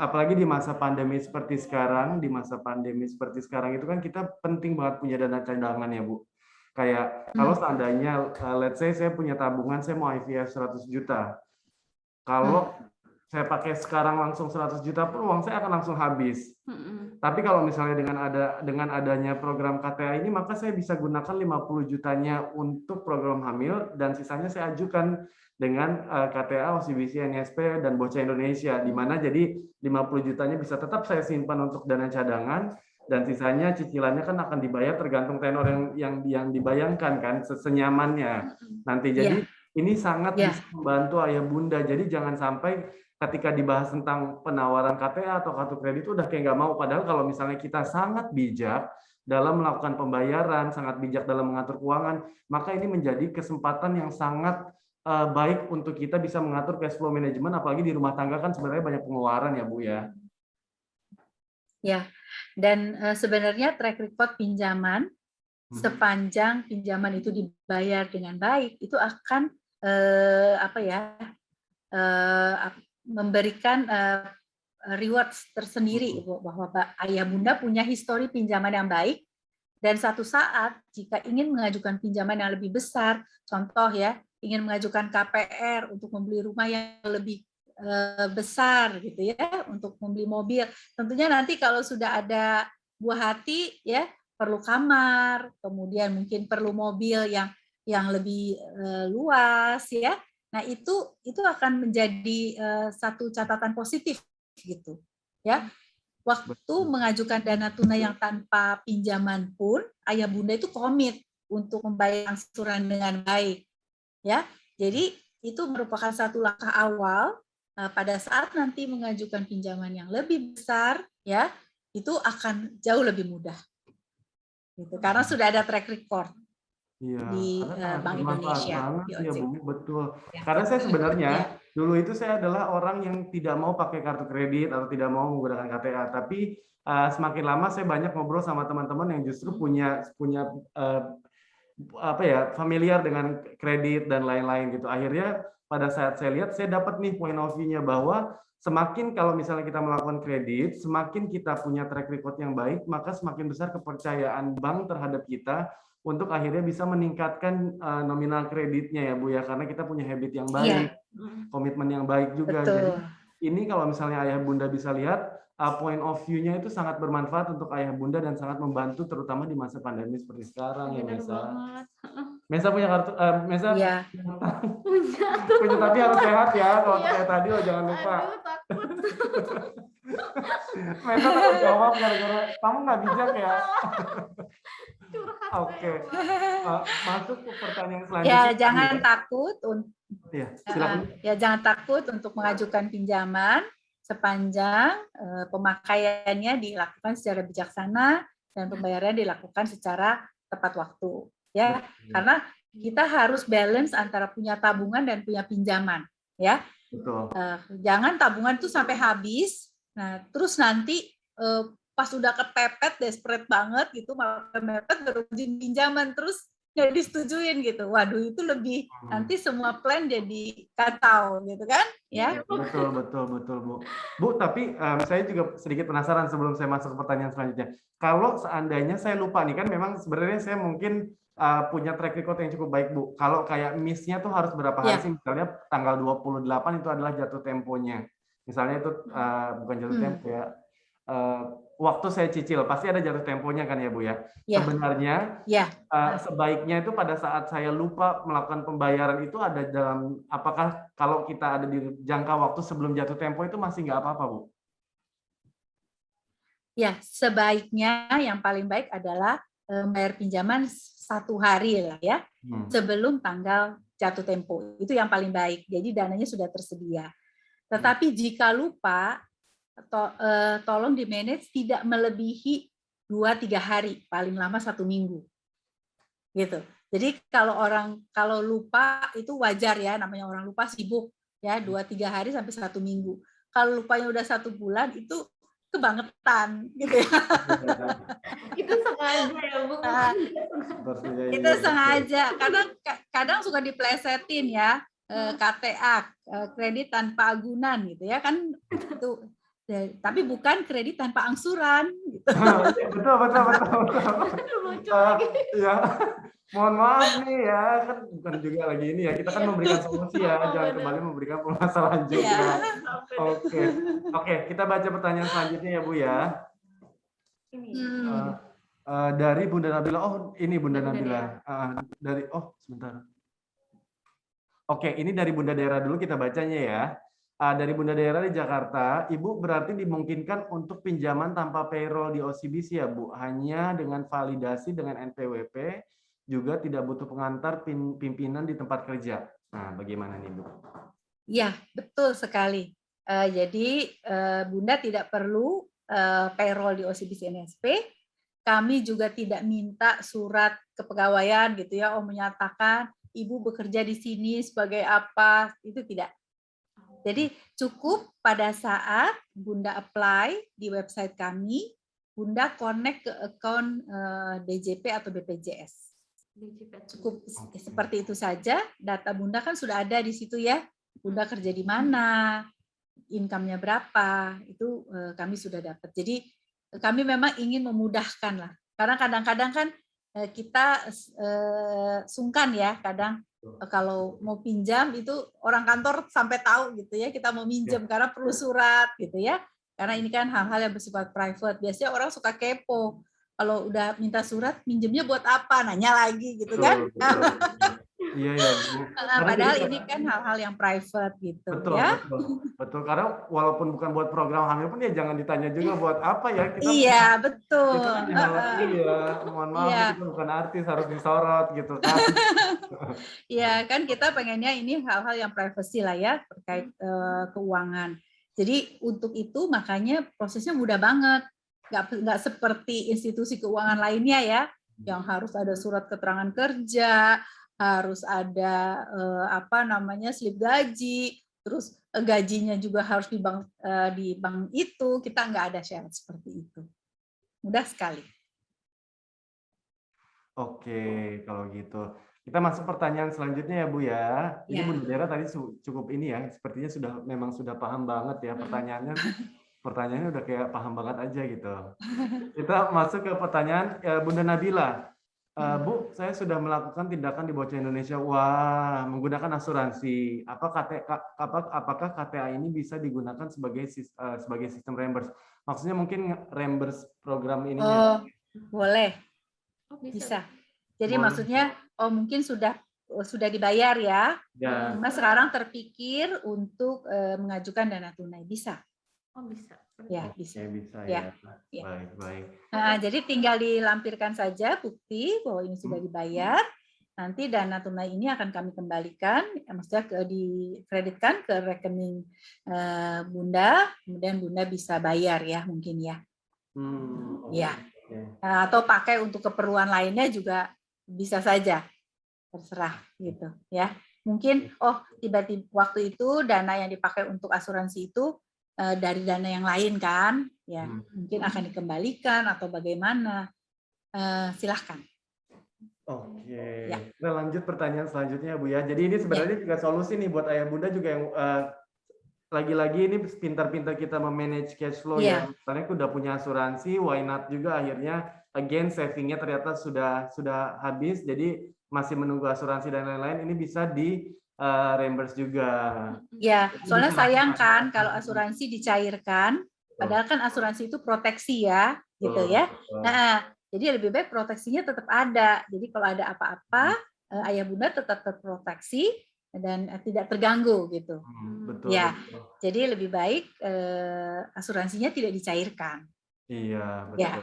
apalagi di masa pandemi seperti sekarang, itu kan kita penting banget punya dana cadangan ya Bu. Kayak kalau seandainya let's say saya punya tabungan, saya mau IVF 100 juta. Kalau saya pakai sekarang langsung 100 juta pun uang saya akan langsung habis. Tapi kalau misalnya dengan adanya program KTA ini, maka saya bisa gunakan 50 jutanya untuk program hamil dan sisanya saya ajukan dengan KTA, OCBC, NSP dan Bocah Indonesia, di mana jadi 50 jutanya bisa tetap saya simpan untuk dana cadangan dan sisanya cicilannya kan akan dibayar tergantung tenor yang dibayangkan kan senyamannya nanti. Jadi ini sangat bisa membantu ayah bunda. Jadi jangan sampai ketika dibahas tentang penawaran KTA atau kartu kredit udah kayak nggak mau. Padahal kalau misalnya kita sangat bijak dalam melakukan pembayaran, sangat bijak dalam mengatur keuangan, maka ini menjadi kesempatan yang sangat baik untuk kita bisa mengatur cash flow management, apalagi di rumah tangga kan sebenarnya banyak pengeluaran ya Bu ya. Ya, dan sebenarnya track record pinjaman sepanjang pinjaman itu dibayar dengan baik itu akan memberikan rewards tersendiri bahwa ayah bunda punya histori pinjaman yang baik dan satu saat jika ingin mengajukan pinjaman yang lebih besar, contoh ya ingin mengajukan KPR untuk membeli rumah yang lebih besar gitu ya, untuk membeli mobil, tentunya nanti kalau sudah ada buah hati ya perlu kamar, kemudian mungkin perlu mobil yang lebih luas ya. Nah, itu akan menjadi satu catatan positif gitu. Ya. Waktu mengajukan dana tunai yang tanpa pinjaman pun ayah bunda itu komit untuk membayar angsuran dengan baik. Ya. Jadi itu merupakan satu langkah awal pada saat nanti mengajukan pinjaman yang lebih besar ya, itu akan jauh lebih mudah. Gitu. Karena sudah ada track record. Di Bank Indonesia. Ya Bu, betul. Karena saya sebenarnya dulu itu saya adalah orang yang tidak mau pakai kartu kredit atau tidak mau menggunakan KTA, tapi semakin lama saya banyak ngobrol sama teman-teman yang justru punya familiar dengan kredit dan lain-lain gitu. Akhirnya pada saat saya lihat saya dapat nih point of view-nya bahwa semakin kalau misalnya kita melakukan kredit, semakin kita punya track record yang baik, maka semakin besar kepercayaan bank terhadap kita untuk akhirnya bisa meningkatkan nominal kreditnya ya Bu ya, karena kita punya habit yang baik, komitmen yang baik juga. Betul. Jadi ini kalau misalnya ayah bunda bisa lihat, point of view-nya itu sangat bermanfaat untuk ayah bunda dan sangat membantu terutama di masa pandemi seperti sekarang ya Mesa. Mesa punya kartu, Mesa punya tapi harus sehat ya, kalau kayak tadi jangan lupa. Aduh, takut. Mesa takut jawab gara-gara kamu nggak bijak ya. Oke. Masuk ke pertanyaan selanjutnya. Ya, jangan takut jangan takut untuk mengajukan pinjaman sepanjang pemakaiannya dilakukan secara bijaksana dan pembayarannya dilakukan secara tepat waktu. Ya, karena kita harus balance antara punya tabungan dan punya pinjaman. Ya, betul. Jangan tabungan itu sampai habis. Nah, terus nanti pas udah kepepet, desperate banget gitu, malah mepet berujung pinjaman terus nggak disetujuin gitu. Waduh, itu lebih nanti semua plan jadi kacau gitu kan, ya. Betul, Bu. Bu, tapi saya juga sedikit penasaran sebelum saya masuk ke pertanyaan selanjutnya. Kalau seandainya saya lupa nih, kan memang sebenarnya saya mungkin punya track record yang cukup baik, Bu. Kalau kayak miss-nya tuh harus berapa hari sih? Misalnya tanggal 28 itu adalah jatuh temponya. Misalnya itu bukan jatuh tempo ya. Waktu saya cicil, pasti ada jatuh temponya kan ya, Bu ya? Sebenarnya sebaiknya itu pada saat saya lupa melakukan pembayaran itu ada dalam, apakah kalau kita ada di jangka waktu sebelum jatuh tempo itu masih nggak apa-apa, Bu? Ya, sebaiknya yang paling baik adalah bayar pinjaman 1 hari lah ya, sebelum tanggal jatuh tempo. Itu yang paling baik. Jadi dananya sudah tersedia. Tetapi jika lupa, tolong di manage tidak melebihi 2-3 hari, paling lama 1 minggu. Gitu. Jadi kalau lupa itu wajar ya, namanya orang lupa sibuk ya, 2-3 hari sampai 1 minggu. Kalau lupanya udah 1 bulan itu kebangetan gitu ya. Itu sengaja ya, Bu. Itu sengaja, kadang suka diplesetin ya, KTA, kredit tanpa agunan gitu ya kan, itu tapi bukan kredit tanpa angsuran gitu. Betul. Ya, mohon maaf nih ya, kan bukan juga lagi ini ya, kita kan memberikan solusi ya, jangan kembali memberikan permasalahan juga. Oke, kita baca pertanyaan selanjutnya ya, Bu ya. Dari Bunda Nabila. Oh, ini Bunda Nabila. Sebentar. Oke, ini dari Bunda Daerah dulu kita bacanya ya. Dari Bunda Daerah di Jakarta, Ibu berarti dimungkinkan untuk pinjaman tanpa payroll di OCBC ya, Bu? Hanya dengan validasi dengan NPWP, juga tidak butuh pengantar pimpinan di tempat kerja. Nah, bagaimana nih, Bu? Ya, betul sekali. Jadi, Bunda tidak perlu payroll di OCBC NSP. Kami juga tidak minta surat kepegawaian gitu ya, menyatakan Ibu bekerja di sini sebagai apa, itu tidak. Jadi cukup pada saat Bunda apply di website kami, Bunda connect ke account DJP atau BPJS. Cukup seperti itu saja, data Bunda kan sudah ada di situ ya. Bunda kerja di mana, income-nya berapa, itu kami sudah dapat. Jadi kami memang ingin memudahkan lah. Karena kadang-kadang kan kita sungkan ya, kadang kalau mau pinjam itu orang kantor sampai tahu gitu ya, kita mau minjem karena perlu surat gitu ya. Karena ini kan hal-hal yang bersifat private. Biasanya orang suka kepo. Kalau udah minta surat, minjemnya buat apa? Nanya lagi gitu kan. Iya, Bu. Padahal ini kan hal-hal yang private gitu ya. Betul. Karena walaupun bukan buat program hamil pun ya jangan ditanya juga buat apa ya. Iya, betul. Mohon maaf, kita bukan artis, harus disorot gitu kan. Iya, kan kita pengennya ini hal-hal yang privacy lah ya, terkait keuangan. Jadi untuk itu makanya prosesnya mudah banget. Nggak seperti institusi keuangan lainnya ya, yang harus ada surat keterangan kerja, harus ada slip gaji, terus gajinya juga harus di bank itu. Kita nggak ada syarat seperti itu. Mudah sekali. Oke, kalau gitu. Kita masuk pertanyaan selanjutnya ya, Bu ya. Ini Bunda Daerah tadi cukup ini ya, sepertinya memang sudah paham banget ya pertanyaannya udah kayak paham banget aja gitu. Kita masuk ke pertanyaan Bunda Nabila. Bu, saya sudah melakukan tindakan di Bocah Indonesia. Wah, menggunakan asuransi. Apakah KTA ini bisa digunakan sebagai sistem reimburse? Maksudnya mungkin reimburse program ini? Boleh. Bisa. Jadi maksudnya, mungkin sudah dibayar ya. Cuma sekarang terpikir untuk mengajukan dana tunai. Bisa. Bisa. Ya, bisa. Bisa ya. Baik. Jadi tinggal dilampirkan saja bukti bahwa ini sudah dibayar. Nanti dana tunai ini akan kami kembalikan, maksudnya dikreditkan ke rekening Bunda, kemudian Bunda bisa bayar ya mungkin ya. Ya. Atau pakai untuk keperluan lainnya juga bisa saja, terserah gitu ya. Mungkin tiba-tiba waktu itu dana yang dipakai untuk asuransi itu dari dana yang lain kan, ya mungkin akan dikembalikan atau bagaimana, silahkan. Oke, Ya. kita lanjut pertanyaan selanjutnya Bu ya. Jadi ini sebenarnya juga solusi nih buat ayah bunda juga yang lagi-lagi ini pintar-pintar kita memanage cash flow ya. Misalnya udah punya asuransi, why not juga akhirnya again savingnya ternyata sudah habis, jadi masih menunggu asuransi dan lain-lain. Ini bisa di reimburse juga. Ya, soalnya sayang kan kalau asuransi dicairkan, padahal kan asuransi itu proteksi ya, gitu ya. Nah, jadi lebih baik proteksinya tetap ada. Jadi kalau ada apa-apa, ayah bunda tetap terproteksi dan tidak terganggu gitu. Betul. Ya, jadi lebih baik asuransinya tidak dicairkan. Iya, betul. Ya.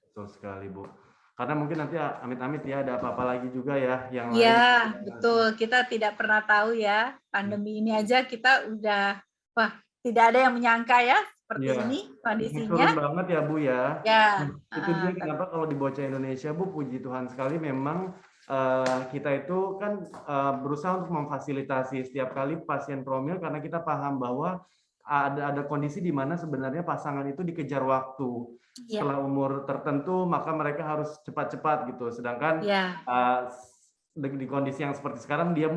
Betul sekali, Bu. Karena mungkin nanti amit-amit ya ada apa-apa lagi juga ya yang lain. Iya, betul. Kita tidak pernah tahu ya, pandemi ini aja kita udah, wah, tidak ada yang menyangka ya seperti ini kondisinya. Turun banget ya, Bu ya. Ya. Itu dia kenapa kalau di Bocah Indonesia, Bu, puji Tuhan sekali memang kita itu kan berusaha untuk memfasilitasi setiap kali pasien promil karena kita paham bahwa ada kondisi di mana sebenarnya pasangan itu dikejar waktu. Setelah umur tertentu maka mereka harus cepat-cepat gitu. Sedangkan di kondisi yang seperti sekarang dia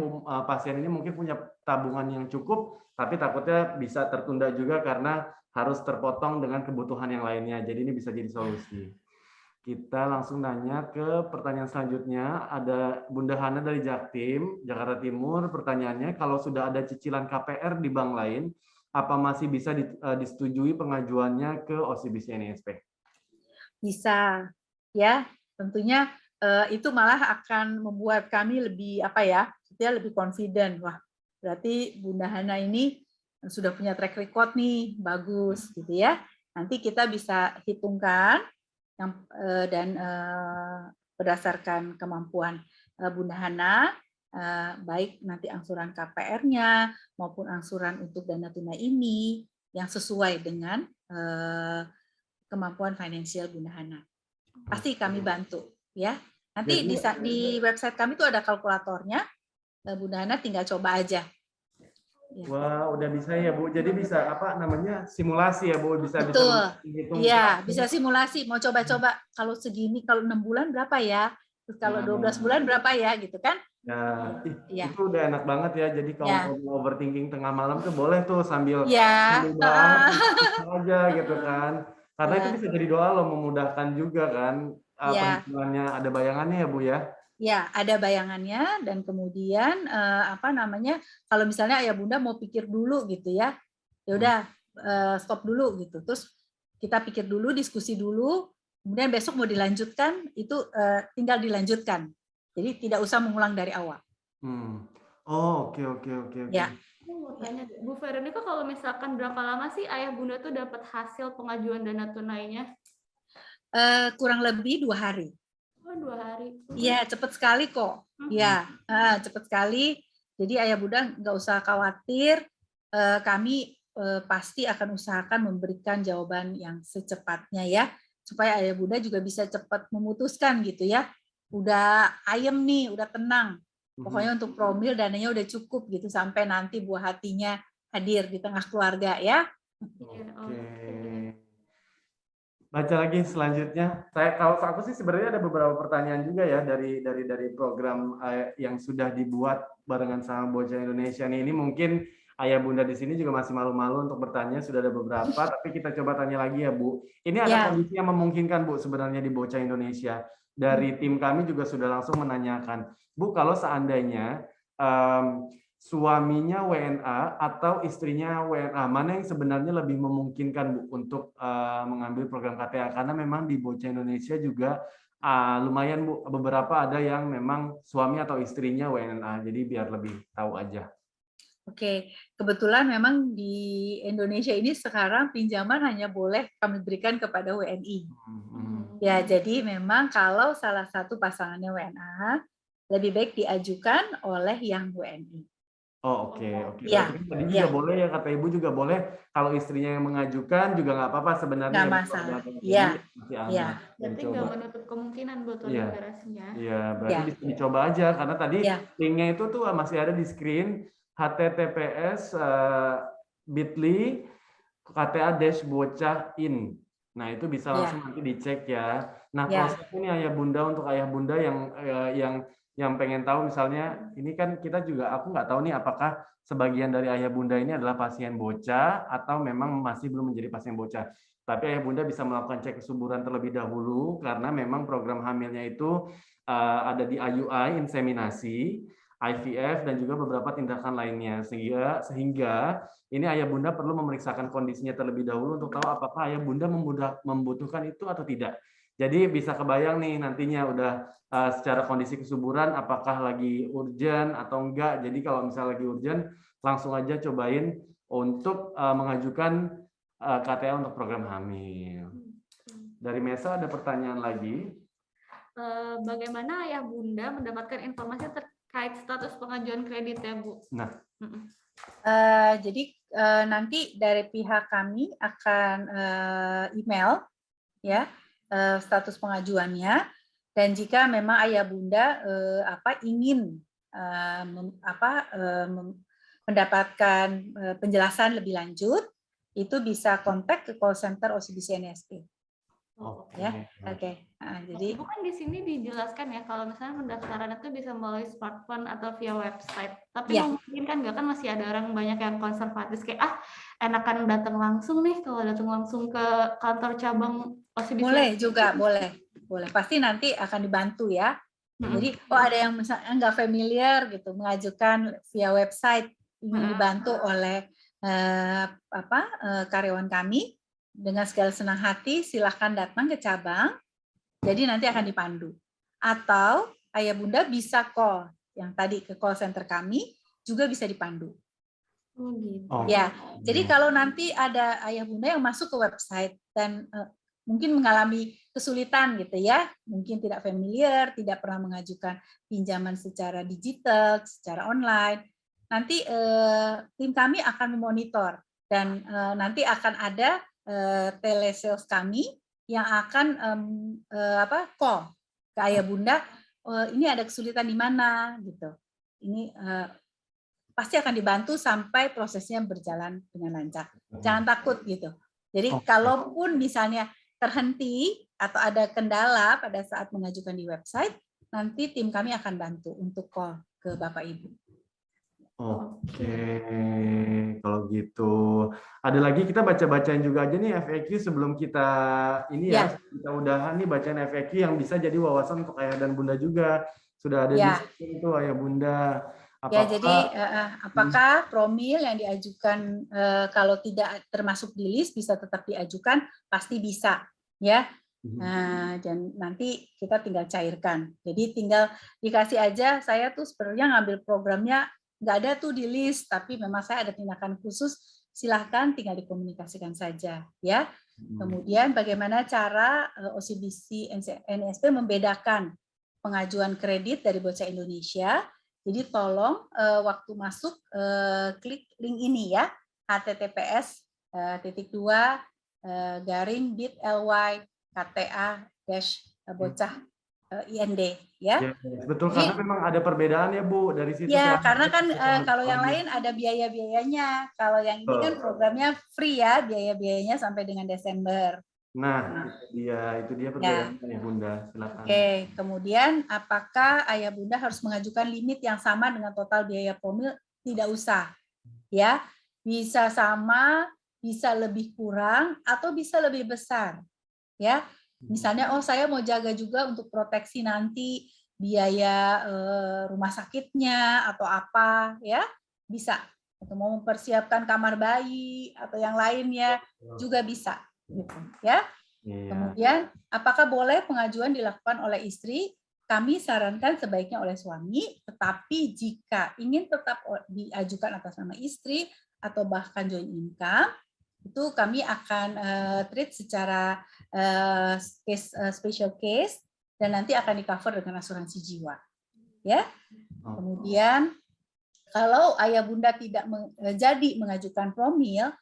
pasien ini mungkin punya tabungan yang cukup tapi takutnya bisa tertunda juga karena harus terpotong dengan kebutuhan yang lainnya. Jadi ini bisa jadi solusi. Kita langsung nanya ke pertanyaan selanjutnya. Ada Bunda Hana dari Jaktim, Jakarta Timur. Pertanyaannya, kalau sudah ada cicilan KPR di bank lain, apa masih bisa disetujui pengajuannya ke OCBC NISP? Bisa, ya. Tentunya itu malah akan membuat kami lebih lebih confident. Wah, berarti Bunda Hana ini sudah punya track record nih, bagus gitu ya. Nanti kita bisa hitungkan dan berdasarkan kemampuan Bunda Hana, baik nanti angsuran KPR-nya maupun angsuran untuk dana tunai ini yang sesuai dengan kemampuan finansial Bunda Hana. Pasti kami bantu ya. Nanti di website kami tuh ada kalkulatornya. Bunda Hana tinggal coba aja. Wah, udah bisa ya, Bu. Jadi bisa simulasi ya, Bu, bisa betul. Iya, bisa simulasi. Mau coba-coba kalau segini, kalau 6 bulan berapa ya? Terus kalau 12 bulan berapa ya gitu kan? Ya, itu udah enak banget ya. Jadi kalau mau overthinking tengah malam tuh boleh tuh sambil aja gitu kan. Karena itu bisa jadi doa loh, memudahkan juga kan. Perhitungannya ada bayangannya ya, Bu ya. Ya, ada bayangannya dan kemudian kalau misalnya ayah bunda mau pikir dulu gitu ya, ya udah stop dulu gitu. Terus kita pikir dulu, diskusi dulu, kemudian besok mau dilanjutkan itu tinggal dilanjutkan. Jadi tidak usah mengulang dari awal. Oke. Ya. Mau tanya, Bu Veronica, kalau misalkan berapa lama sih ayah bunda tuh dapat hasil pengajuan dana tunainya? Kurang lebih 2 hari. 2 hari. Iya, cepat sekali kok. Iya, cepat sekali. Jadi ayah bunda nggak usah khawatir. Kami pasti akan usahakan memberikan jawaban yang secepatnya ya, supaya ayah bunda juga bisa cepat memutuskan gitu ya. Udah ayem nih, udah tenang. Pokoknya untuk promil dananya udah cukup gitu sampai nanti buah hatinya hadir di tengah keluarga ya. Baca lagi selanjutnya. Kalau aku sih sebenarnya ada beberapa pertanyaan juga ya dari program yang sudah dibuat barengan sama Bocah Indonesia nih. Ini mungkin ayah bunda di sini juga masih malu-malu untuk bertanya, sudah ada beberapa, tapi kita coba tanya lagi ya, Bu. Ini ada kondisi yang memungkinkan, Bu, sebenarnya di Bocah Indonesia. Dari tim kami juga sudah langsung menanyakan, Bu, kalau seandainya suaminya WNA atau istrinya WNA, mana yang sebenarnya lebih memungkinkan, Bu, untuk mengambil program KTA? Karena memang di Bocah Indonesia juga lumayan, Bu, beberapa ada yang memang suami atau istrinya WNA, jadi biar lebih tahu aja. Oke, kebetulan memang di Indonesia ini sekarang pinjaman hanya boleh kami berikan kepada WNI. Ya, jadi memang kalau salah satu pasangannya WNA, lebih baik diajukan oleh yang WNI. Oke. Ya. Tadi juga boleh ya, kata Ibu juga boleh. Kalau istrinya yang mengajukan juga nggak apa-apa sebenarnya. Nggak masalah. Iya. Berarti nggak menutup kemungkinan buat deklarasinya. Iya, berarti bisa dicoba aja. Karena tadi linknya itu tuh masih ada di screen. https://bit.ly KTA-bocah-in. Nah, itu bisa langsung nanti dicek ya. Nah, Ya. proses ini ayah bunda, untuk ayah bunda yang pengen tahu, misalnya ini kan kita juga, aku nggak tahu nih apakah sebagian dari ayah bunda ini adalah pasien bocah atau memang masih belum menjadi pasien bocah. Tapi ayah bunda bisa melakukan cek kesuburan terlebih dahulu karena memang program hamilnya itu ada di IUI, inseminasi, IVF, dan juga beberapa tindakan lainnya. Sehingga ini ayah bunda perlu memeriksakan kondisinya terlebih dahulu untuk tahu apakah ayah bunda membutuhkan itu atau tidak. Jadi bisa kebayang nih nantinya udah secara kondisi kesuburan apakah lagi urgent atau enggak. Jadi kalau misalnya lagi urgent, langsung aja cobain untuk mengajukan KTA untuk program hamil. Dari Mesa ada pertanyaan lagi. Bagaimana ayah bunda mendapatkan informasi terkait status pengajuan kredit ya, Bu? Nah, jadi nanti dari pihak kami akan email ya status pengajuannya, dan jika memang ayah bunda ingin mendapatkan penjelasan lebih lanjut, itu bisa kontak ke call center OCBC NSP. Ya, oke. Jadi Ibu kan di sini dijelaskan ya kalau misalnya pendaftaran itu bisa melalui smartphone atau via website. Tapi mungkin kan nggak, kan masih ada orang banyak yang konservatif kayak enakan datang langsung nih, kalau datang langsung ke kantor cabang OCBC. Boleh juga, boleh. Pasti nanti akan dibantu ya. Jadi ada yang misalnya nggak familiar gitu mengajukan via website, ingin dibantu oleh karyawan kami, dengan segala senang hati silahkan datang ke cabang, jadi nanti akan dipandu. Atau ayah bunda bisa call, yang tadi ke call center kami juga bisa dipandu. Ya, jadi kalau nanti ada ayah bunda yang masuk ke website dan mungkin mengalami kesulitan gitu ya, mungkin tidak familiar, tidak pernah mengajukan pinjaman secara digital, secara online, nanti tim kami akan memonitor dan nanti akan ada telesales kami yang akan call ke ayah bunda, ini ada kesulitan di mana gitu. Ini pasti akan dibantu sampai prosesnya berjalan dengan lancar. Jangan takut gitu. Jadi kalaupun misalnya terhenti atau ada kendala pada saat mengajukan di website, nanti tim kami akan bantu untuk call ke Bapak Ibu. Oke, kalau gitu. Ada lagi, kita baca-bacain juga aja nih FAQ sebelum kita ini ya, kita udahan nih bacain FAQ yang bisa jadi wawasan untuk ayah dan bunda juga. Sudah ada di sini tuh ayah bunda. Apakah promil yang diajukan kalau tidak termasuk di list bisa tetap diajukan? Pasti bisa, ya. Dan nanti kita tinggal cairkan. Jadi tinggal dikasih aja, saya tuh sebenarnya ngambil programnya nggak ada tuh di list, tapi memang saya ada tindakan khusus, silahkan tinggal dikomunikasikan saja, ya. Kemudian bagaimana cara OCBC NSP membedakan pengajuan kredit dari bocah Indonesia? Jadi tolong waktu masuk klik link ini ya, https://bit.ly KTA-bocah IND ya. Betul, karena memang ada perbedaan ya Bu dari situ. Ya, karena kan kalau yang lain ada biaya-biayanya. Kalau yang ini kan programnya free ya, biaya-biayanya sampai dengan Desember. Nah, itu dia perbedaan ya Bunda. Silakan. Oke, kemudian apakah ayah bunda harus mengajukan limit yang sama dengan total biaya promil? Tidak usah. Ya, bisa sama, bisa lebih kurang atau bisa lebih besar. Ya. Misalnya saya mau jaga juga untuk proteksi nanti biaya rumah sakitnya atau apa ya, bisa. Atau mau mempersiapkan kamar bayi atau yang lainnya juga bisa gitu ya. Kemudian apakah boleh pengajuan dilakukan oleh istri? Kami sarankan sebaiknya oleh suami, tetapi jika ingin tetap diajukan atas nama istri atau bahkan joint income, itu kami akan treat secara special case dan nanti akan di-cover dengan asuransi jiwa. Ya. Kemudian kalau ayah bunda tidak jadi mengajukan promil,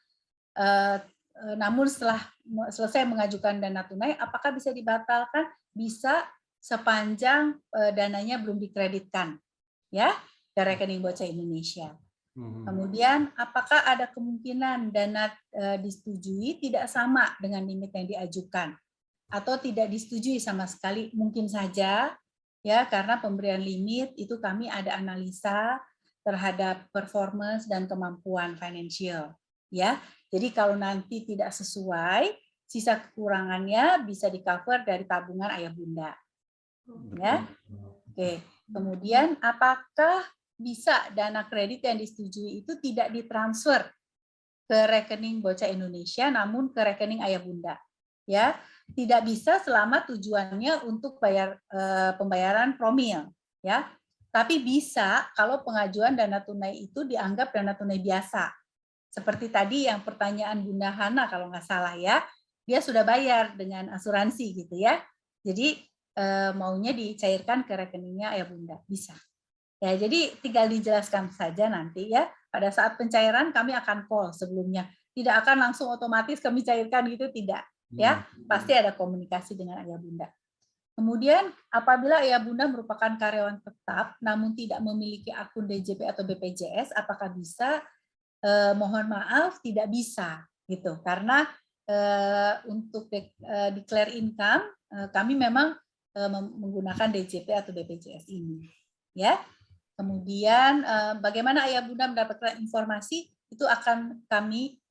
namun setelah selesai mengajukan dana tunai, apakah bisa dibatalkan? Bisa sepanjang dananya belum dikreditkan, ya, ke rekening bocah Indonesia. Kemudian, apakah ada kemungkinan dana disetujui tidak sama dengan limit yang diajukan? atau tidak disetujui sama sekali, mungkin saja ya, karena pemberian limit itu kami ada analisa terhadap performance dan kemampuan financial ya. Jadi kalau nanti tidak sesuai, sisa kekurangannya bisa di-cover dari tabungan ayah bunda. Ya. Oke. Kemudian apakah bisa dana kredit yang disetujui itu tidak ditransfer ke rekening Bocah Indonesia namun ke rekening ayah bunda? Ya, tidak bisa selama tujuannya untuk pembayaran promil, ya. Tapi bisa kalau pengajuan dana tunai itu dianggap dana tunai biasa. Seperti tadi yang pertanyaan Bunda Hana kalau nggak salah ya, dia sudah bayar dengan asuransi gitu ya. Jadi maunya dicairkan ke rekeningnya ayah bunda, bisa. Ya, jadi tinggal dijelaskan saja nanti ya. Pada saat pencairan kami akan call sebelumnya. Tidak akan langsung otomatis kami cairkan gitu, tidak. Ya, pasti ada komunikasi dengan ayah bunda. Kemudian apabila ayah bunda merupakan karyawan tetap namun tidak memiliki akun DJP atau BPJS, apakah bisa? Mohon maaf, tidak bisa gitu. Karena untuk declare income kami memang menggunakan DJP atau BPJS ini. Ya. Kemudian bagaimana ayah bunda mendapatkan informasi itu akan kami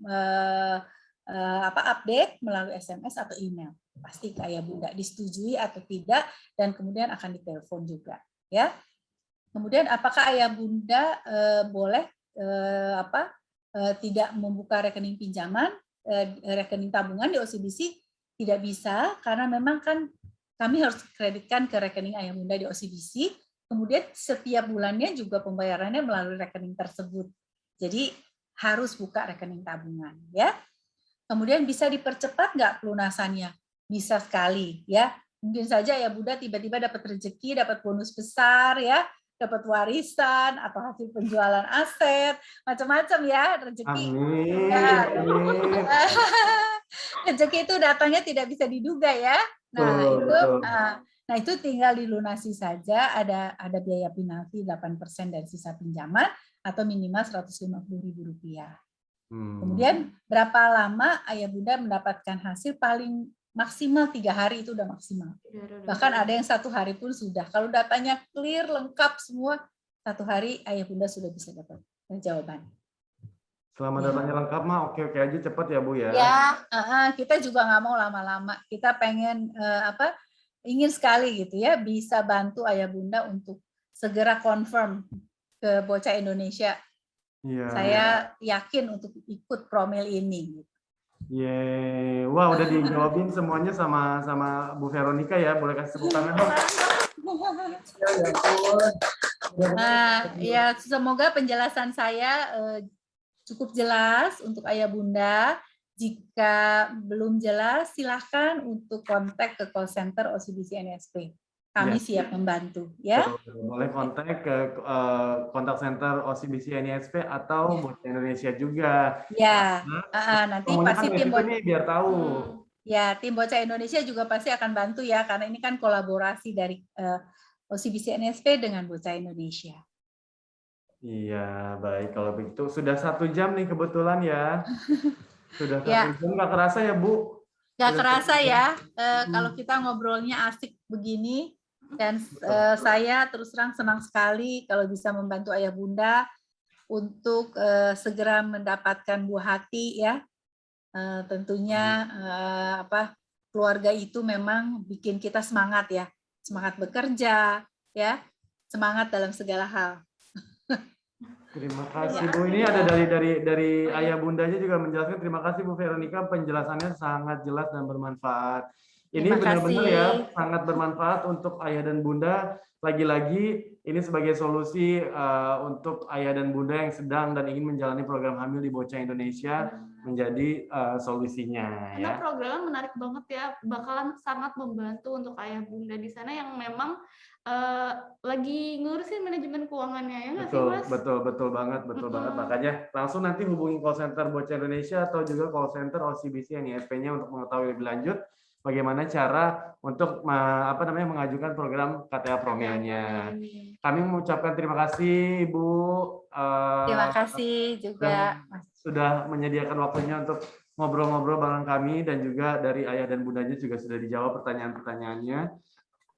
update melalui SMS atau email, pasti ke ayah bunda disetujui atau tidak, dan kemudian akan ditelepon juga ya. Kemudian apakah ayah bunda boleh tidak membuka rekening pinjaman, rekening tabungan di OCBC? Tidak bisa, karena memang kan kami harus kreditkan ke rekening ayah bunda di OCBC, kemudian setiap bulannya juga pembayarannya melalui rekening tersebut, jadi harus buka rekening tabungan ya. Kemudian bisa dipercepat nggak pelunasannya? Bisa sekali ya. Mungkin saja ya bunda tiba-tiba dapat rezeki, dapat bonus besar ya, dapat warisan atau hasil penjualan aset, macam-macam ya rezeki. Amin. Ya. Rezeki itu datangnya tidak bisa diduga ya. Nah itu tinggal dilunasi saja. Ada biaya penalti 8% dari sisa pinjaman atau minimal Rp150.000. Kemudian berapa lama ayah bunda mendapatkan hasil? Paling maksimal 3 hari itu udah maksimal. Bahkan ada yang 1 hari pun sudah. Kalau datanya clear, lengkap semua, 1 hari ayah bunda sudah bisa dapat jawaban. Selama datanya lengkap mah oke-oke aja, cepat ya Bu ya. Ya, kita juga nggak mau lama-lama. Kita pengen ingin sekali gitu ya bisa bantu ayah bunda untuk segera confirm ke Bocah Indonesia. Ya, saya yakin untuk ikut promil ini. Yeay, wah udah dijawabin semuanya sama Bu Veronica ya, boleh kasih tepuk tangan dong. Ya semoga penjelasan saya cukup jelas untuk ayah bunda. Jika belum jelas silahkan untuk kontak ke call center OCBC NSP. Kami siap membantu ya. Boleh kontak ke kontak center OCBC NISP atau Bocah Indonesia juga. Ya, nanti pasti tim Bocah biar tahu. Ya, tim Bocah Indonesia juga pasti akan bantu ya, karena ini kan kolaborasi dari OCBC NISP dengan Bocah Indonesia. Iya, baik kalau begitu. Sudah 1 jam nih kebetulan ya. Sudah 1 jam, nggak kerasa ya Bu? Nggak kerasa ya, kalau kita ngobrolnya asik begini. Dan saya terus terang senang sekali kalau bisa membantu ayah bunda untuk segera mendapatkan buah hati ya. Tentunya keluarga itu memang bikin kita semangat ya, semangat bekerja ya, semangat dalam segala hal. Terima kasih Bu. Ini ada dari ayah bundanya juga menjelaskan. Terima kasih Bu Veronica, penjelasannya sangat jelas dan bermanfaat. Ini benar-benar ya sangat bermanfaat untuk ayah dan bunda. Lagi-lagi ini sebagai solusi untuk ayah dan bunda yang sedang dan ingin menjalani program hamil di Bocah Indonesia menjadi solusinya. Karena programnya menarik banget ya, bakalan sangat membantu untuk ayah bunda di sana yang memang lagi ngurusin manajemen keuangannya ya nggak sih Mas? Betul banget. Makanya langsung nanti hubungi call center Bocah Indonesia atau juga call center OCBC NISP-nya untuk mengetahui lebih lanjut bagaimana cara untuk mengajukan program KTA Promilnya. Kami mengucapkan terima kasih Ibu. Terima kasih juga sudah menyediakan waktunya untuk ngobrol-ngobrol bareng kami dan juga dari ayah dan bundanya juga sudah dijawab pertanyaan-pertanyaannya.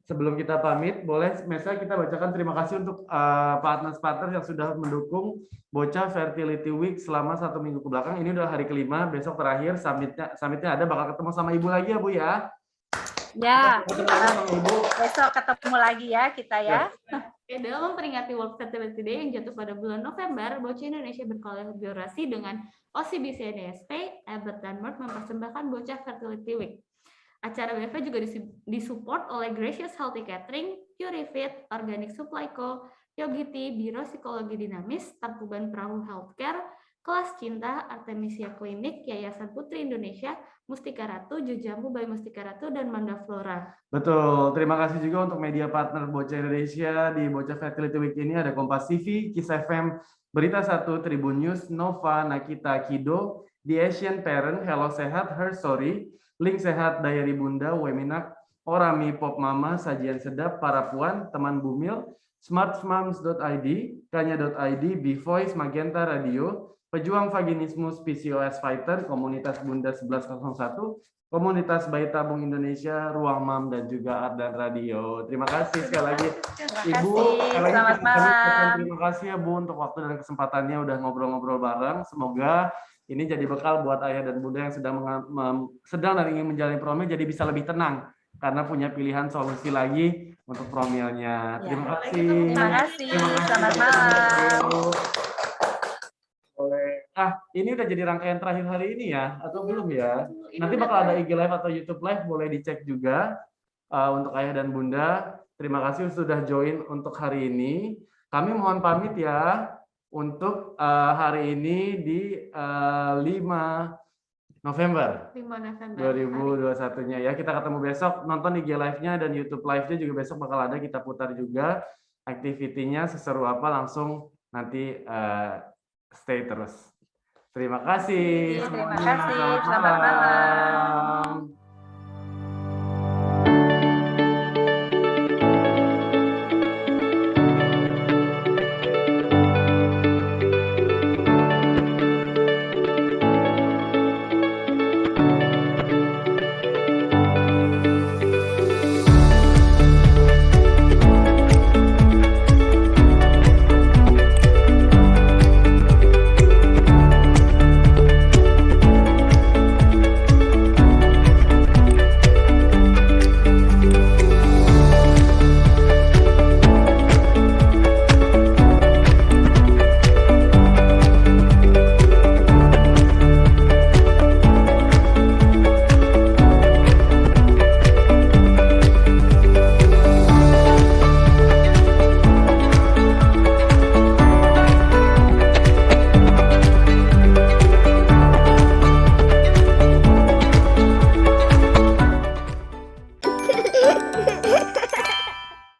Sebelum kita pamit, boleh Mesa kita bacakan terima kasih untuk partner-partner yang sudah mendukung Bocah Fertility Week selama 1 minggu ke belakang. Ini udah hari kelima, besok terakhir summitnya ada, bakal ketemu sama Ibu lagi ya Bu ya. Ya, Ketemu lagi sama Ibu. besok ketemu lagi ya kita ya. Dalam memperingati World Fertility Day yang jatuh pada bulan November, Bocah Indonesia berkolaborasi dengan OCBC NSP, Abbott dan Merck mempersembahkan Bocah Fertility Week. Acara WFH juga disupport oleh Gracious Healthy Catering, Purifit, Organic Supply Co., Yogiti, Biro Psikologi Dinamis, Tangkuban Perahu Healthcare, Kelas Cinta, Artemisia Klinik, Yayasan Putri Indonesia, Mustika Ratu, Jujambu by Mustika Ratu, dan Manda Flora. Betul, terima kasih juga untuk media partner Bocah Indonesia di Bocah Fertility Week ini ada Kompas TV, Kiss FM, Berita 1, Tribun News, Nova, Nakita, Kido, The Asian Parent, Hello Sehat, Her Story, Link Sehat, Diary Bunda, Weminak, Orami, Pop Mama, Sajian Sedap, Para Puan, Teman Bumil, smartmoms.id, kanya.id, B-Voice, Magenta Radio, Pejuang Vaginismus, PCOS Fighter, Komunitas Bunda 1101, Komunitas Bayi Tabung Indonesia, Ruang Mam, dan juga Ardan Radio. Terima kasih sekali lagi. Ibu, selamat malam. Terima kasih ya Bu untuk waktu dan kesempatannya udah ngobrol-ngobrol bareng. Semoga ini jadi bekal buat ayah dan bunda yang sedang dan ingin menjalani promil jadi bisa lebih tenang karena punya pilihan solusi lagi untuk promilnya. Terima kasih. Terima kasih. Selamat malam. Ini udah jadi rangkaian terakhir hari ini ya atau belum ya? Nanti bakal ada IG Live atau YouTube Live, boleh dicek juga untuk ayah dan bunda. Terima kasih sudah join untuk hari ini. Kami mohon pamit ya. Untuk hari ini di 5 November 2021-nya ya. Kita ketemu besok, nonton IG Live-nya dan YouTube Live-nya juga besok bakal ada, kita putar juga activity-nya seseru apa, langsung nanti stay terus. Terima kasih. Terima kasih. Selamat malam.